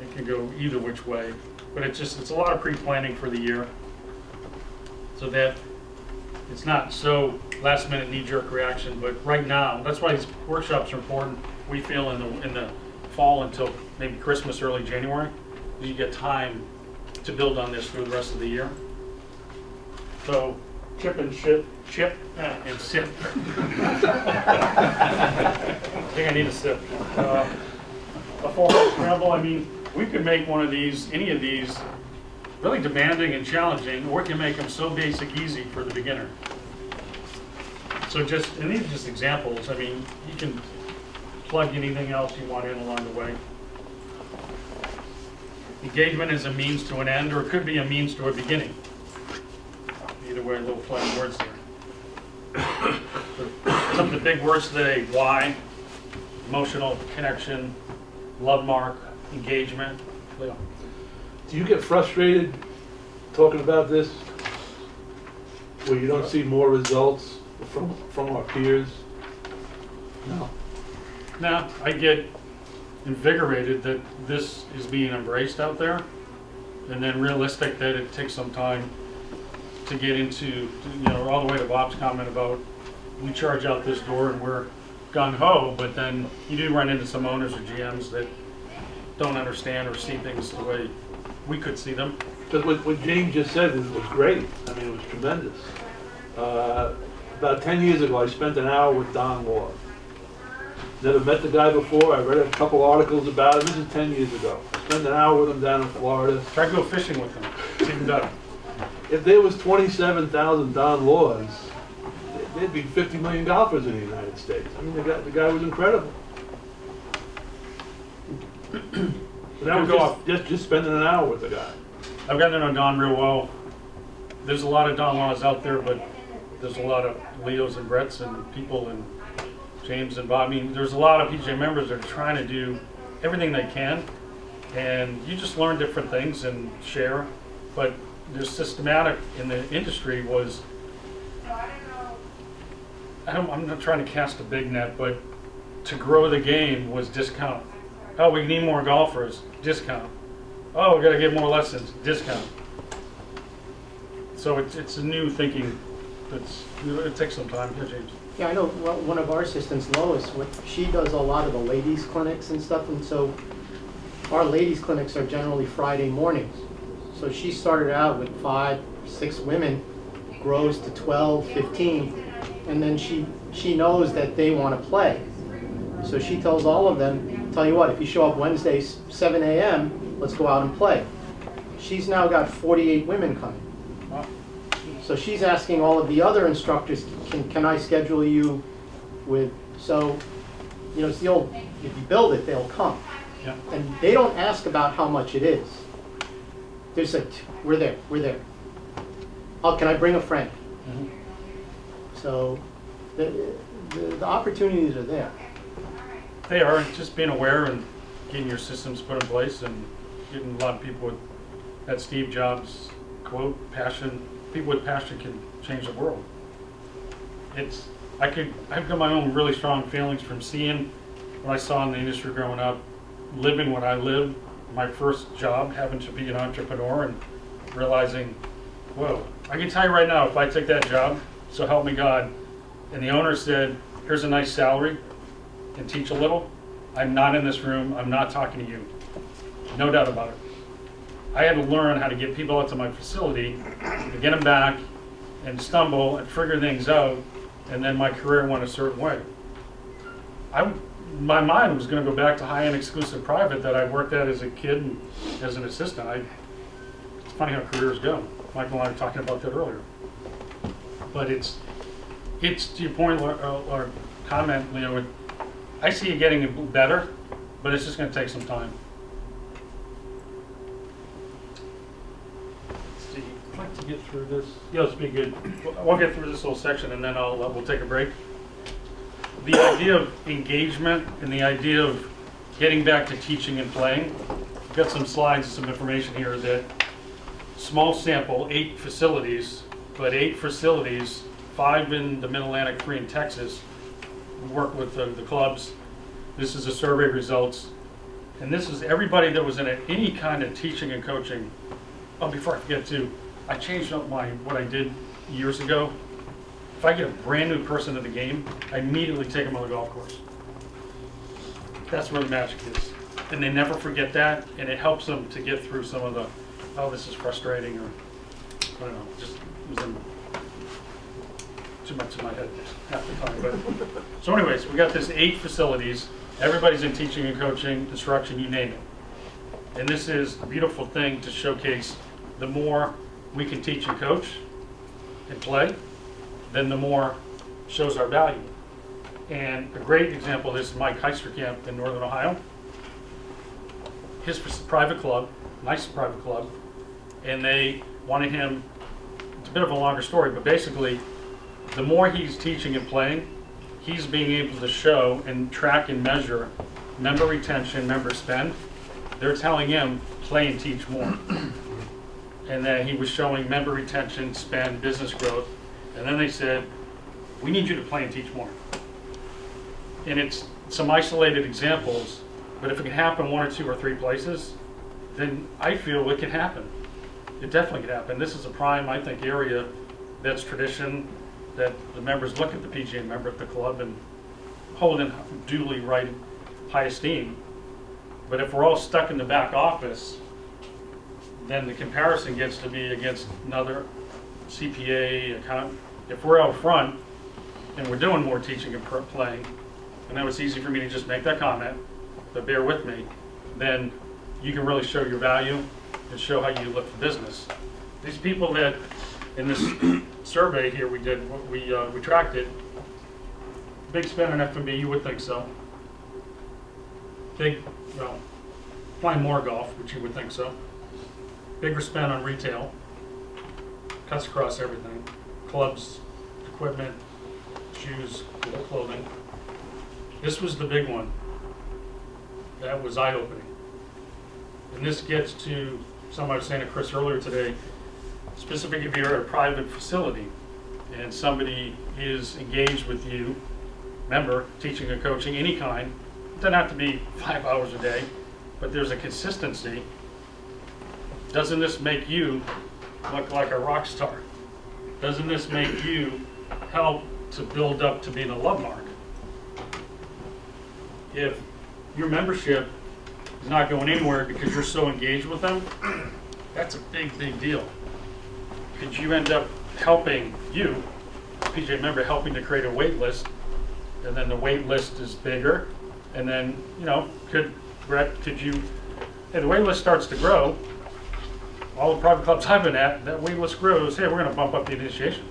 It can go either which way. But it's a lot of pre-planning for the year, so that it's not so last-minute knee-jerk reaction. But right now, that's why these workshops are important. We feel in the fall until maybe Christmas, early January, you get time to build on this through the rest of the year. So Chip and ship. and sip. I think I need a sip. A full house scramble, I mean, we could make one of these, any of these, really demanding and challenging, or we can make them so basic easy for the beginner. So just, and these are just examples, I mean, you can plug anything else you want in along the way. Engagement is a means to an end, or it could be a means to a beginning. Either way, little play on words there. Some of the big words today: why, emotional connection, love mark, engagement. Leo. Do you get frustrated talking about this? Where you don't see more results from our peers? No. Now, I get invigorated that this is being embraced out there, and then realistic that it takes some time to get into, you know, all the way to Bob's comment about we charge out this door and we're gung-ho, but then you do run into some owners or GMs that don't understand or see things the way we could see them. Because what James just said was great. I mean, it was tremendous. About 10 years ago, I spent an hour with Don Law. Never met the guy before. I read a couple articles about him. This is 10 years ago. I spent an hour with him down in Florida. Try to go fishing with them. It's even better. If there was 27,000 Don Laws, there'd be 50 million golfers in the United States. I mean, the guy was incredible. But that was just spending an hour with the guy. I've gotten to know Don real well. There's a lot of Don Laws out there, but there's a lot of Leos and Bretts and people and James and Bob. I mean, there's a lot of PGA members that are trying to do everything they can, and you just learn different things and share. But the systematic in the industry was, I'm not trying to cast a big net, but to grow the game was discount. Oh, we need more golfers, discount. Oh, we got to get more lessons, discount. So it's a new thinking. It takes some time. Yeah, James. Yeah, I know one of our assistants, Lois, she does a lot of the ladies' clinics and stuff, and so our ladies' clinics are generally Friday mornings. So she started out with 5, 6 women, grows to 12, 15, and then she knows that they want to play. So she tells all of them, tell you what, if you show up Wednesdays 7 a.m., let's go out and play. She's now got 48 women coming. So she's asking all of the other instructors, can I schedule you with, so, you know, it's the old, if you build it, they'll come. Yeah. And they don't ask about how much it is. There's a, we're there. Oh, can I bring a friend? Mm-hmm. So the opportunities are there. They are just being aware and getting your systems put in place and getting a lot of people with that Steve Jobs quote, passion. People with passion can change the world. I've got my own really strong feelings from seeing what I saw in the industry growing up, living what I lived, my first job, having to be an entrepreneur and realizing, whoa, I can tell you right now, if I took that job, so help me God, and the owner said, here's a nice salary and teach a little, I'm not in this room, I'm not talking to you. No doubt about it. I had to learn how to get people out to my facility, to get them back, and stumble and figure things out, and then my career went a certain way. My mind was going to go back to high-end exclusive private that I worked at as a kid and as an assistant. It's funny how careers go. Michael and I were talking about that earlier. But it's to your point or comment, Leo, I see it getting better, but it's just going to take some time. I'd like to get through this. Yeah, let's be good. We'll get through this whole section and then we'll take a break. The idea of engagement and the idea of getting back to teaching and playing. I've got some slides and some information here that small sample, 8 facilities, but 8 facilities, 5 in the Mid-Atlantic, 3 in Texas. We work with the clubs. This is the survey results. And this is everybody that was in any kind of teaching and coaching. Oh, before I forget too, I changed up what I did years ago. If I get a brand new person in the game, I immediately take them on the golf course. That's where the magic is. And they never forget that, and it helps them to get through some of the, oh, this is frustrating, or I don't know, just too much in my head half the time. But so anyways, we got this 8 facilities. Everybody's in teaching and coaching, instruction, you name it. And this is a beautiful thing to showcase. The more we can teach and coach and play, then the more shows our value. And a great example of this is Mike Heisterkamp in Northern Ohio. His private club, nice private club, and they wanted him, it's a bit of a longer story, but basically, the more he's teaching and playing, he's being able to show and track and measure member retention, member spend. They're telling him, play and teach more. And then he was showing member retention, spend, business growth. And then they said, we need you to play and teach more. And it's some isolated examples, but if it can happen 1 or 2 or 3 places, then I feel it can happen. It definitely can happen. This is a prime, I think, area that's tradition, that the members look at the PGA member at the club and hold in duly right high esteem. But if we're all stuck in the back office, then the comparison gets to be against another CPA account. If we're out front and we're doing more teaching and playing, and now it's easy for me to just make that comment, but bear with me, then you can really show your value and show how you look for business. These people that, in this survey here we did, we tracked it, big spend on F&B, you would think so. Big, well, playing more golf, which you would think so. Bigger spend on retail, cuts across everything, clubs, equipment, shoes, clothing. This was the big one. That was eye-opening. And this gets to, somebody was saying to Chris earlier today, specifically if you're at a private facility and somebody is engaged with you, member, teaching or coaching, any kind, it doesn't have to be 5 hours a day, but there's a consistency. Doesn't this make you look like a rock star? Doesn't this make you help to build up to being a love mark? If your membership is not going anywhere because you're so engaged with them, that's a big, big deal. Could you end up helping you, PGA member, helping to create a wait list, and then the wait list is bigger, and then, you know, could you, hey, the wait list starts to grow, all the private clubs I've been at, that wait list grows, hey, we're gonna bump up the initiation.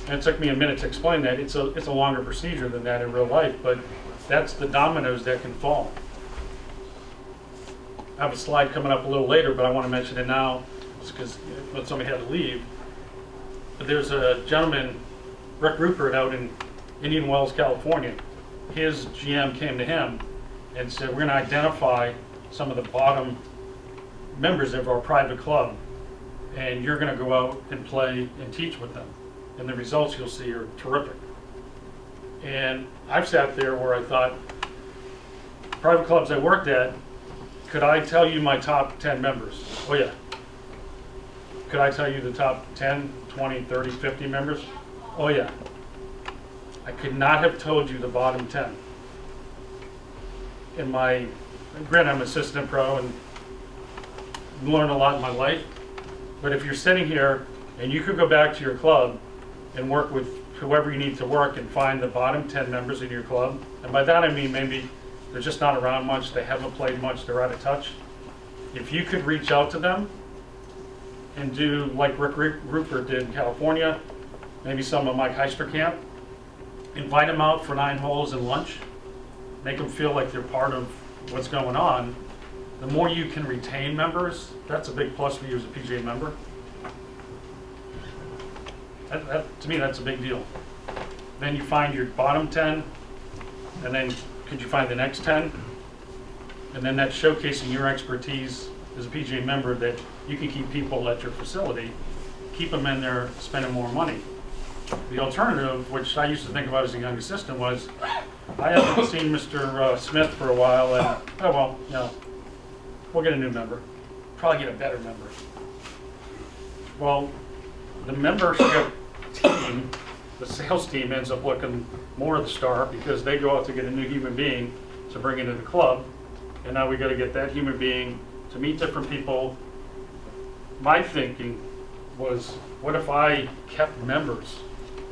And it took me a minute to explain that. It's a longer procedure than that in real life, but that's the dominoes that can fall. I have a slide coming up a little later, but I want to mention it now because somebody had to leave. But there's a gentleman, Rick Rupert, out in Indian Wells, California. His GM came to him and said, we're going to identify some of the bottom members of our private club, and you're going to go out and play and teach with them. And the results you'll see are terrific. And I've sat there where I thought, private clubs I worked at, could I tell you my top 10 members? Oh yeah. Could I tell you the top 10, 20, 30, 50 members? Oh yeah. I could not have told you the bottom 10. In my, granted I'm assistant pro and learned a lot in my life, but if you're sitting here and you could go back to your club and work with whoever you need to work and find the bottom 10 members in your club, and by that I mean maybe they're just not around much, they haven't played much, they're out of touch. If you could reach out to them and do like Rick Rupert did in California, maybe some of Mike Heisterkamp, invite them out for 9 holes and lunch, make them feel like they're part of what's going on, the more you can retain members, that's a big plus for you as a PGA member. To me, that's a big deal. Then you find your bottom 10, and then could you find the next 10? And then that's showcasing your expertise as a PGA member that you can keep people at your facility, keep them in there spending more money. The alternative, which I used to think about as a young assistant, was I haven't seen Mr. Smith for a while, and oh well, you know, we'll get a new member, probably get a better member. Well, the membership team, the sales team ends up looking more of the star because they go out to get a new human being to bring into the club, and now we got to get that human being to meet different people. My thinking was, what if I kept members?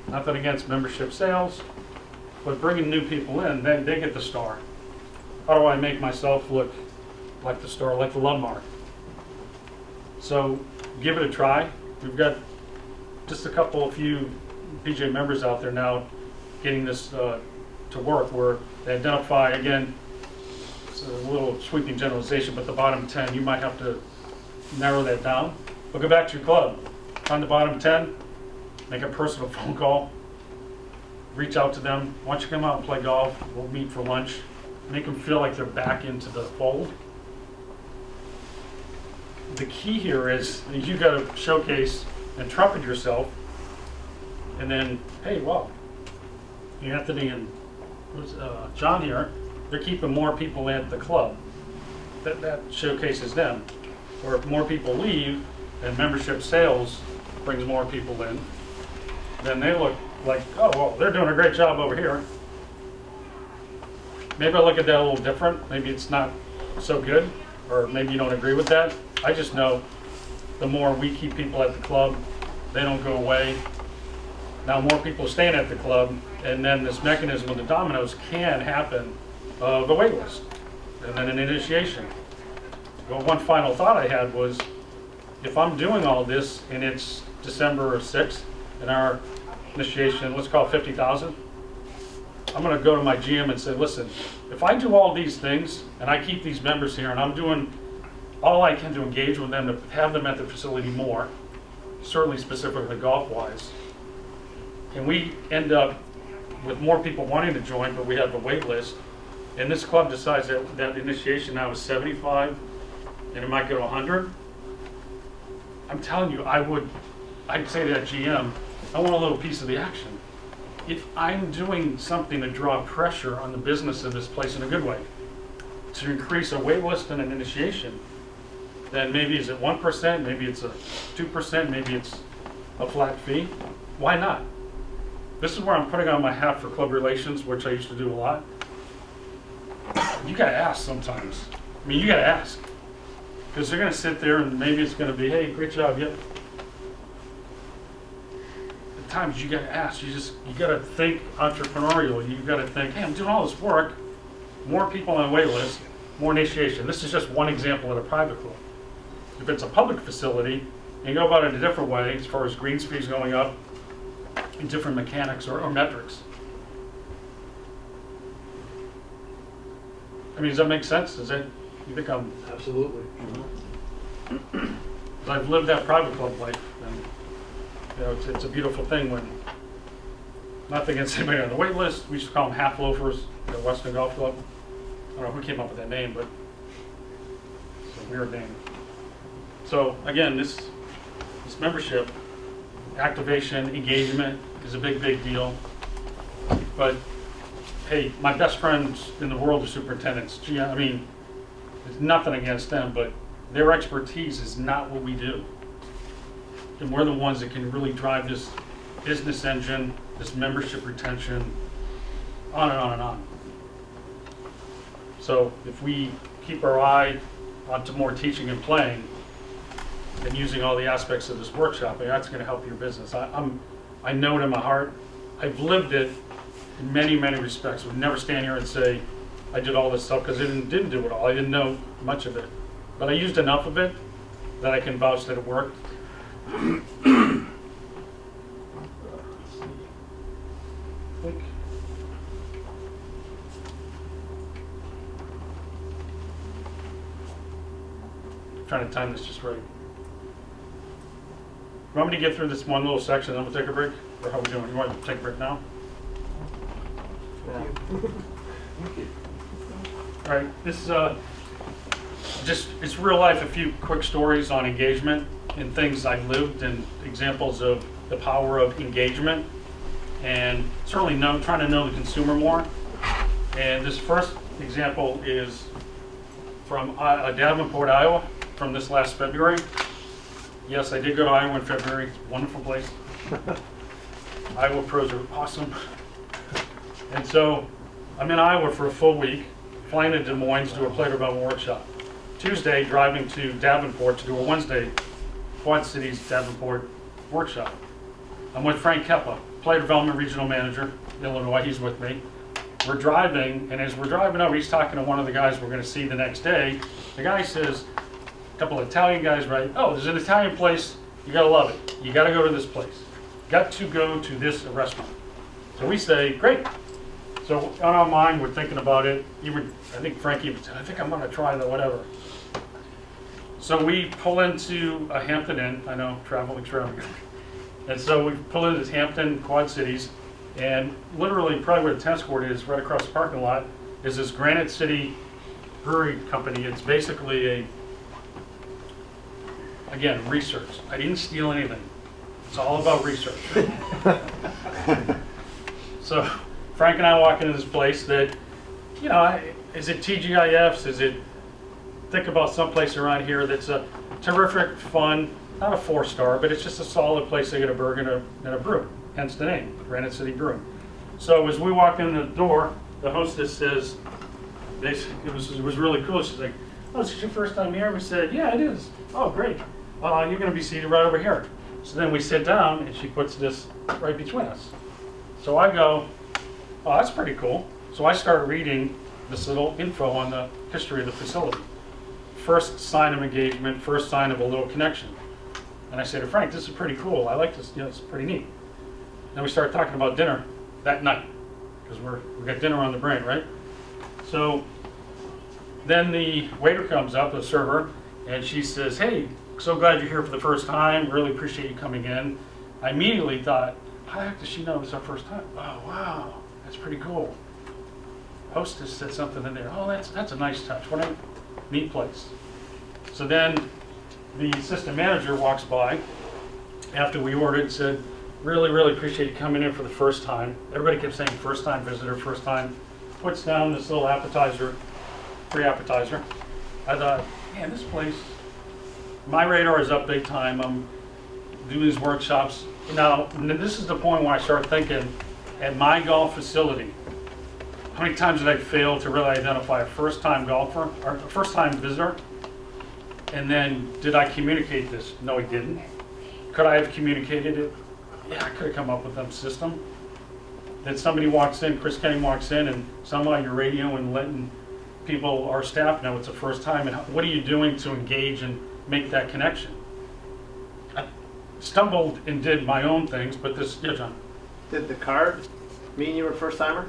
Nothing against membership sales, but bringing new people in, then they get the star. How do I make myself look like the star, like the love mark? So give it a try. We've got just a few PJ members out there now getting this to work, where they identify, again, it's a little sweeping generalization, but the bottom 10, you might have to narrow that down. But go back to your club, find the bottom 10, make a personal phone call, reach out to them. Why don't you come out and play golf? We'll meet for lunch. Make them feel like they're back into the fold. The key here is you got to showcase and trumpet yourself, and then, hey, wow, Anthony and John here, they're keeping more people at the club. That showcases them. Or if more people leave and membership sales brings more people in, then they look like, oh, well, they're doing a great job over here. Maybe I look at that a little different. Maybe it's not so good, or maybe you don't agree with that. I just know the more we keep people at the club, they don't go away. Now more people are staying at the club, and then this mechanism of the dominoes can happen of a wait list, and then an initiation. Well, one final thought I had was, if I'm doing all this and it's December 6th, and our initiation, let's call it 50,000, I'm going to go to my GM and say, listen, if I do all these things and I keep these members here and I'm doing all I can to engage with them, to have them at the facility more, certainly specifically golf-wise, and we end up with more people wanting to join, but we have a wait list, and this club decides that initiation now is 75, and it might go to 100, I'm telling you, I'd say to that GM, I want a little piece of the action. If I'm doing something to draw pressure on the business of this place in a good way, to increase a wait list and an initiation, then maybe it's at 1%, maybe it's a 2%, maybe it's a flat fee. Why not? This is where I'm putting on my hat for club relations, which I used to do a lot. You gotta ask sometimes. I mean, you gotta ask. Because they're gonna sit there and maybe it's gonna be, hey, great job, yep. At times you gotta ask, you gotta think entrepreneurial. You gotta think, hey, I'm doing all this work, more people on the wait list, more initiation. This is just one example at a private club. If it's a public facility, you go about it a different way as far as greens fees going up, and different mechanics or metrics. I mean, does that make sense? Does that, you think I'm, Absolutely. I've lived that private club life, and you know, it's a beautiful thing when, nothing against anybody on the wait list, we used to call them half loafers at Western Golf Club. I don't know who came up with that name, but it's a weird name. So again, this membership, activation, engagement is a big, big deal. But hey, my best friends in the world are superintendents. Gee, I mean, there's nothing against them, but their expertise is not what we do. And we're the ones that can really drive this business engine, this membership retention, on and on and on. So if we keep our eye onto more teaching and playing, and using all the aspects of this workshop, that's going to help your business. I know it in my heart. I've lived it in many, many respects. Would never stand here and say I did all this stuff, because I didn't do it all. I didn't know much of it, but I used enough of it that I can vouch that it worked. I think I'm trying to time this just right. You want me to get through this one little section, then we'll take a break? Or how are we doing? You want to take a break now? All right, this is it's real life, a few quick stories on engagement and things I've lived and examples of the power of engagement, and certainly trying to know the consumer more. And this first example is from Davenport, Iowa, from this last February. Yes, I did go to Iowa in February. It's a wonderful place. Iowa pros are awesome. And so I'm in Iowa for a full week, flying to Des Moines to do a player development workshop. Tuesday, driving to Davenport to do a Wednesday Quad Cities Davenport workshop. I'm with Frank Keppa, Player Development Regional Manager, Illinois. He's with me. We're driving, and as we're driving over, he's talking to one of the guys we're going to see the next day. The guy says, a couple of Italian guys, right? Oh, there's an Italian place. You got to love it. You got to go to this place. Got to go to this restaurant. So we say, great. So on our mind, we're thinking about it. Even I think Frank even said, I think I'm going to try the whatever. So we pull into a Hampton Inn. I know, travel extravagant. And so we pull into this Hampton Quad Cities. And literally, probably where the tennis court is, right across the parking lot, is this Granite City Brewery Company. It's basically again, research. I didn't steal anything. It's all about research. So Frank and I walk into this place that, is it TGIFs? Is it, think about someplace around here that's a terrific, fun, not a 4-star, but it's just a solid place to get a burger and a brew. Hence the name, Granite City Brewing. So as we walk in the door, the hostess says, it was really cool. She's like, oh, is this your first time here? We said, yeah, it is. Oh, great. You're going to be seated right over here. So then we sit down, and she puts this right between us. So I go, oh, that's pretty cool. So I start reading this little info on the history of the facility. First sign of engagement, first sign of a little connection. And I say to Frank, this is pretty cool. I like this. It's pretty neat. Then we start talking about dinner that night, because we got dinner on the brain, right? So then the waiter comes up, the server, and she says, hey, so glad you're here for the first time. Really appreciate you coming in. I immediately thought, how the heck does she know it's our first time? Oh, wow, that's pretty cool. Hostess said something in there. Oh, that's a nice touch. What a neat place. So then the assistant manager walks by after we ordered and said, really, really appreciate you coming in for the first time. Everybody kept saying first time visitor, first time. Puts down this little appetizer, free appetizer. I thought, man, this place, my radar is up big time. I'm doing these workshops. Now, this is the point where I start thinking, at my golf facility, how many times did I fail to really identify a first-time golfer, or a first-time visitor? And then, did I communicate this? No, I didn't. Could I have communicated it? Yeah, I could have come up with a system. Then somebody walks in, Chris Kenny walks in, and somehow you're radioing and letting people, our staff, know it's the first time. And what are you doing to engage and make that connection? I stumbled and did my own things, but this, yeah, John. Did the card mean you were a first timer?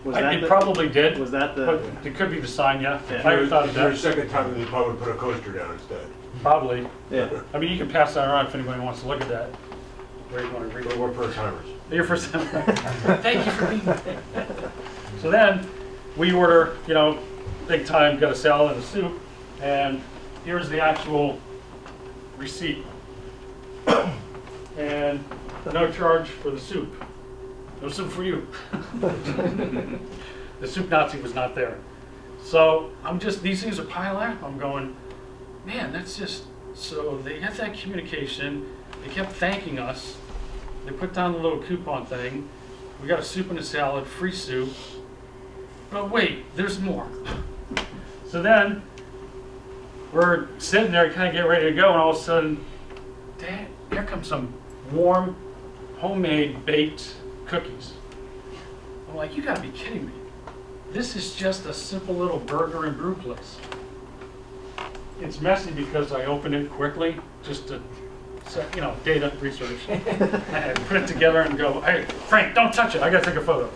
It probably did. Was that the? But it could be the sign, yeah. Yeah. I never thought of If you're a that. second time, then you probably put a coaster down instead. Probably. Yeah. I mean, you can pass that around if anybody wants to look at that. Where you want to read But it. we're first timers. Your first time. Thank you for being here. So then we order, big time, got a salad and a soup, and here's the actual receipt. And no charge for the soup. No soup for you. The soup Nazi was not there. So these things are piling up. I'm going, man, that's just, so they had that communication. They kept thanking us. They put down the little coupon thing. We got a soup and a salad, free soup. But wait, there's more. So then we're sitting there, kind of getting ready to go, and all of a sudden, Dad, here comes some warm, homemade baked cookies. I'm like, you gotta be kidding me. This is just a simple little burger and brew place. It's messy because I opened it quickly, just to, data research. I put it together and go, hey, Frank, don't touch it. I gotta take a photo.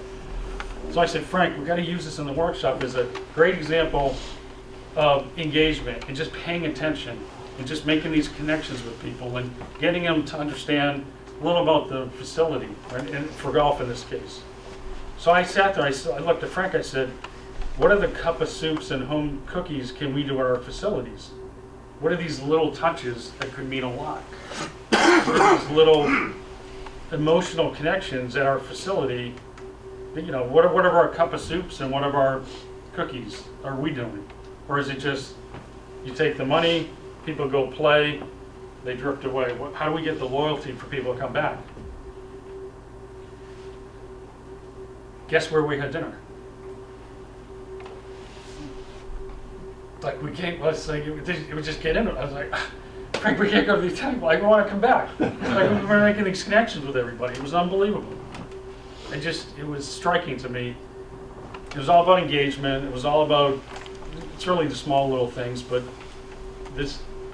So I said, Frank, we gotta use this in the workshop as a great example of engagement and just paying attention and just making these connections with people and getting them to understand a little about the facility, right? And for golf in this case. So I sat there, I looked at Frank, I said, what are the cup of soups and home cookies can we do at our facilities? What are these little touches that could mean a lot? What are these little emotional connections at our facility? What of our cup of soups and what of our cookies are we doing? Or is it just, you take the money, people go play, they drift away? How do we get the loyalty for people to come back? Guess where we had dinner? Like we can't, let's say, it would just get into it. I was like, Frank, we can't go to the Italian. I want to come back. Like, we're making these connections with everybody. It was unbelievable. It was striking to me. It was all about engagement. It was all about, it's really the small little things, but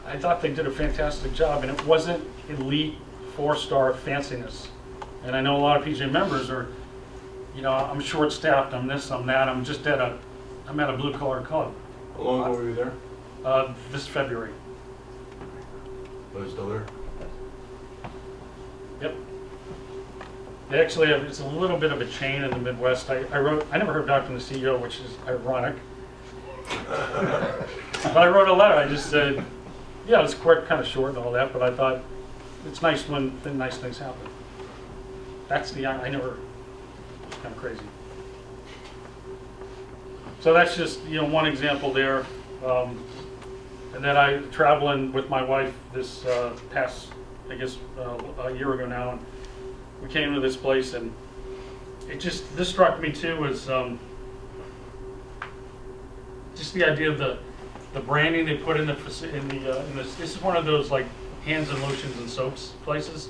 I thought they did a fantastic job, and it wasn't elite 4-star fanciness. And I know a lot of PJ members are, I'm short-staffed, I'm this, I'm that, I'm at a blue-collar club. How long ago were you there? This February. Are they still there? Yep. They actually have, it's a little bit of a chain in the Midwest. I never heard back from the CEO, which is ironic. But I wrote a letter, I just said, yeah, it's quick, kind of short and all that, but I thought it's nice when the nice things happen. I never, it's kind of crazy. So that's just, one example there. And then I traveling with my wife this past, I guess, a year ago now, and we came to this place, and this struck me too, was just the idea of the branding they put in this is one of those like hands and lotions and soaps places,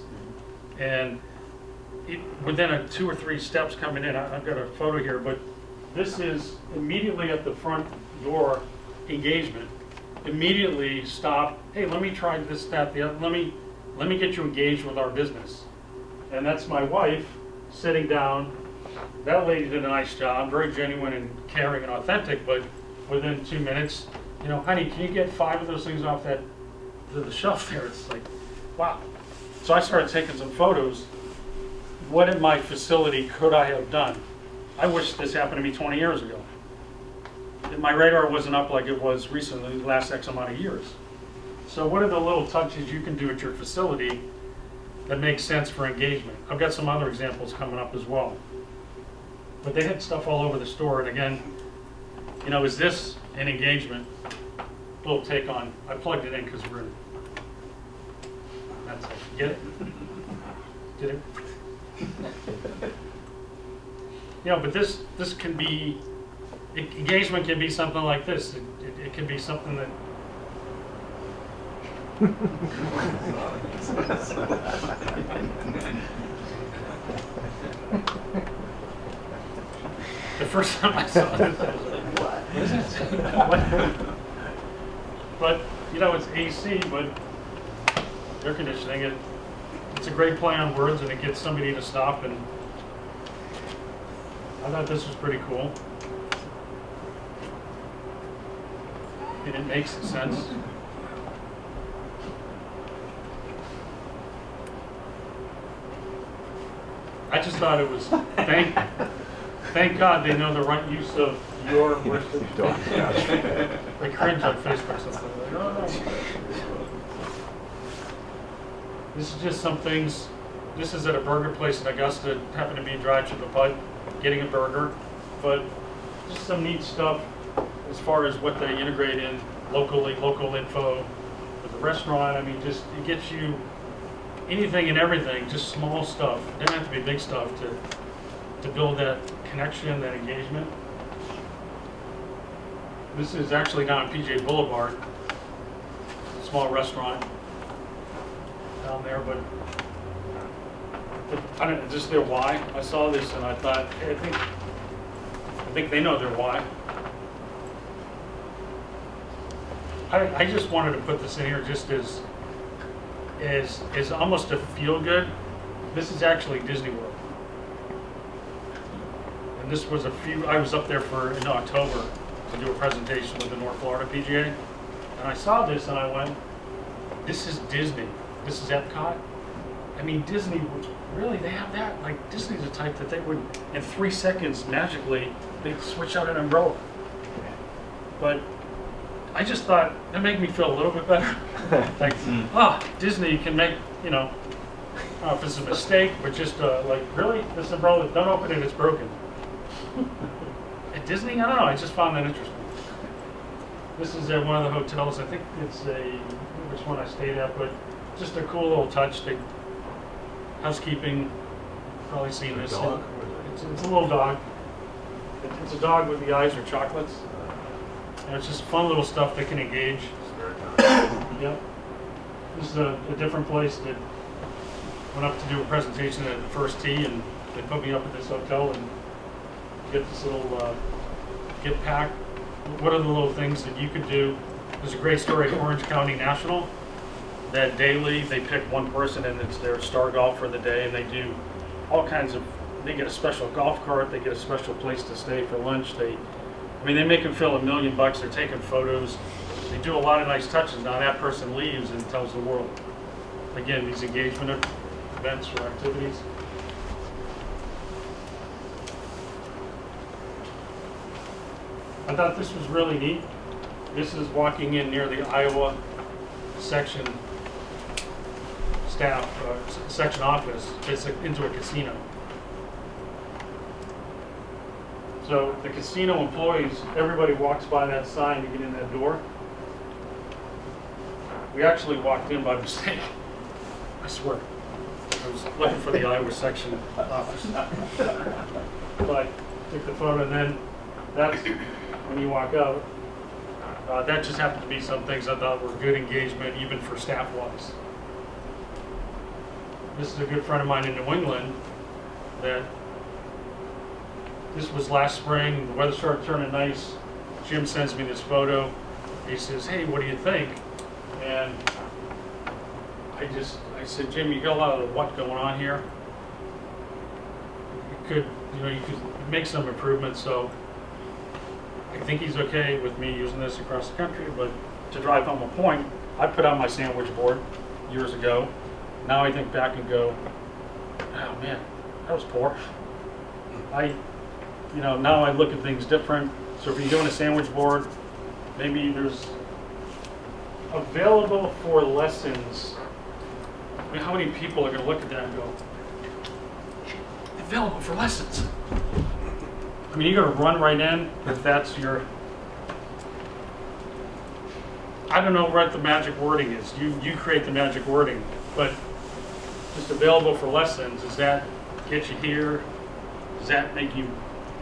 and within 2 or 3 steps coming in, I've got a photo here, but this is immediately at the front door engagement. Immediately stop, hey, let me try this, that, the other, let me get you engaged with our business. And that's my wife sitting down. That lady did a nice job, very genuine and caring and authentic, but within 2 minutes, honey, can you get 5 of those things off the shelf there? It's like, wow. So I started taking some photos. What in my facility could I have done? I wish this happened to me 20 years ago. My radar wasn't up like it was recently, the last X amount of years. So what are the little touches you can do at your facility that makes sense for engagement? I've got some other examples coming up as well. But they had stuff all over the store, and again, is this an engagement? Little take on, I plugged it in because we're in. That's it. Get it? Get it? But this can be, engagement can be something like this. It can be something that. The first time I saw this, I was like, what is it? But, it's AC, but air conditioning, it's a great play on words, and it gets somebody to stop, and I thought this was pretty cool. And it makes sense. I just thought it was, thank God they know the right use of your words. They cringe on Facebook something. Like, oh, no. This is just some things. This is at a burger place in Augusta. Happened to be drive to the putt, getting a burger. But just some neat stuff as far as what they integrate in locally, local info with the restaurant. I mean, just it gets you anything and everything, just small stuff. It doesn't have to be big stuff to build that connection, that engagement. This is actually down on PJ Boulevard, small restaurant down there, but I don't know, just their why. I saw this and I thought, hey, I think they know their why. I just wanted to put this in here just as almost a feel good. This is actually Disney World. And this was I was up there in October to do a presentation with the North Florida PGA. And I saw this and I went, this is Disney. This is Epcot. I mean, Disney, really, they have that? Like, Disney's the type that they would, in 3 seconds, magically, they'd switch out an umbrella. But I just thought, that made me feel a little bit better. Like, Disney can make, I don't know if it's a mistake, but just like, really? This umbrella, don't open it, it's broken. At Disney, I don't know, I just found that interesting. This is at one of the hotels, I think it's which one I stayed at, but just a cool little touch. Housekeeping, probably seen this. Dog? It's a little dog. It's a dog with the eyes are chocolates. And it's just fun little stuff that can engage. Yep. This is a different place that went up to do a presentation at the first tee, and they put me up at this hotel and get this little get pack. What are the little things that you could do? There's a great story at Orange County National that daily they pick one person and it's their star golfer of the day, and they do all kinds of, they get a special golf cart, they get a special place to stay for lunch. They make them feel $1 million. They're taking photos. They do a lot of nice touches. Now that person leaves and tells the world. Again, these engagement events or activities. I thought this was really neat. This is walking in near the Iowa section staff, section office. It's into a casino. So the casino employees, everybody walks by that sign to get in that door. We actually walked in by mistake. I swear. I was looking for the Iowa section office. But took the photo, and then that's when you walk out. That just happened to be some things I thought were good engagement, even for staff-wise. This is a good friend of mine in New England that this was last spring. The weather started turning nice. Jim sends me this photo. He says, "Hey, what do you think?" And I said, "Jim, you got a lot of what going on here. You could make some improvements." So I think he's okay with me using this across the country. But to drive home a point, I put on my sandwich board years ago. Now I think back and go, "Oh man, that was poor." Now I look at things different. So if you're doing a sandwich board, maybe there's available for lessons. I mean, how many people are going to look at that and go, available for lessons? I mean, you're going to run right in if that's your, I don't know what the magic wording is. You create the magic wording, but just available for lessons, does that get you here? Does that make you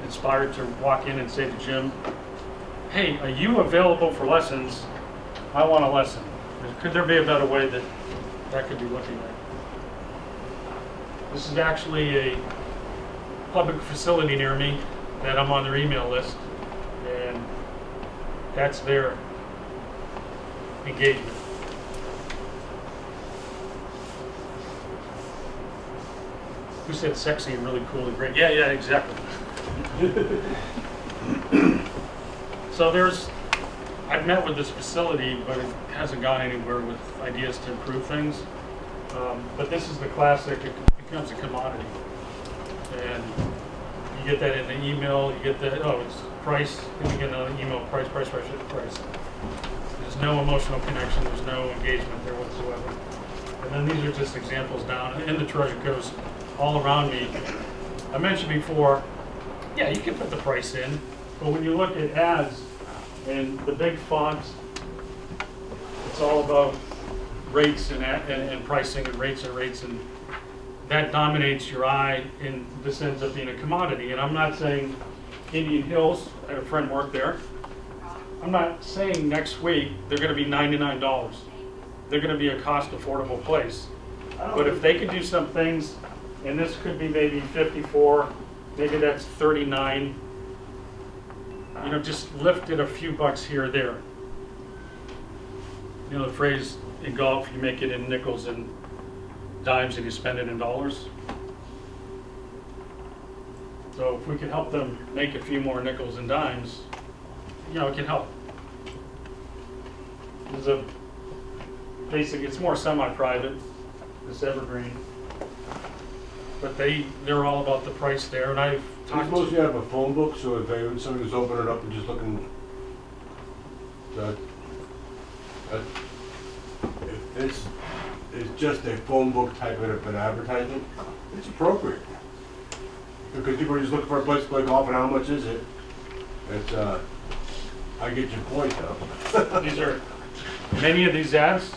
inspired to walk in and say to Jim, "Hey, are you available for lessons? I want a lesson." Could there be a better way that could be looking at? This is actually a public facility near me that I'm on their email list, and that's their engagement. Who said sexy and really cool and great? Yeah, exactly. So I've met with this facility, but it hasn't gone anywhere with ideas to improve things. But this is the classic, it becomes a commodity. And you get that in the email, you get that, it's price, and you get another email, price. There's no emotional connection, there's no engagement there whatsoever. And then these are just examples down in the treasure coast all around me. I mentioned before, yeah, you can put the price in, but when you look at ads and the big fonts, it's all about rates and pricing and rates, and that dominates your eye, and this ends up being a commodity. And I'm not saying Indian Hills, I had a friend work there. I'm not saying next week they're going to be $99. They're going to be a cost affordable place. But if they could do some things, and this could be maybe 54, maybe that's 39, just lift it a few bucks here or there. The phrase in golf, you make it in nickels and dimes and you spend it in dollars. So if we can help them make a few more nickels and dimes, it can help. There's a basic, it's more semi-private, this Evergreen. But they're all about the price there, and I've You're talked supposed to... to have a phone book, so if somebody was opening it up and just looking, if this is just a phone book type of an advertisement, it's appropriate. Because people are just looking for a place to play golf, and how much is it? It's, I get your point though. These are, many of these ads,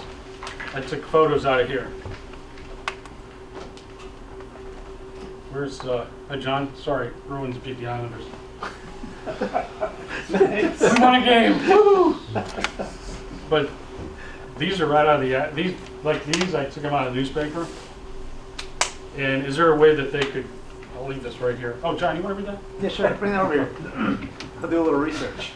I took photos out of here. Where's, John? Sorry, Bruins beat the Islanders. We won a game, woo! But these are right out of the, these, like these, I took them out of the newspaper. And is there a way that they could, I'll leave this right here. Oh, John, you want to read that? Yeah, sure, bring that over here. I'll do a little research.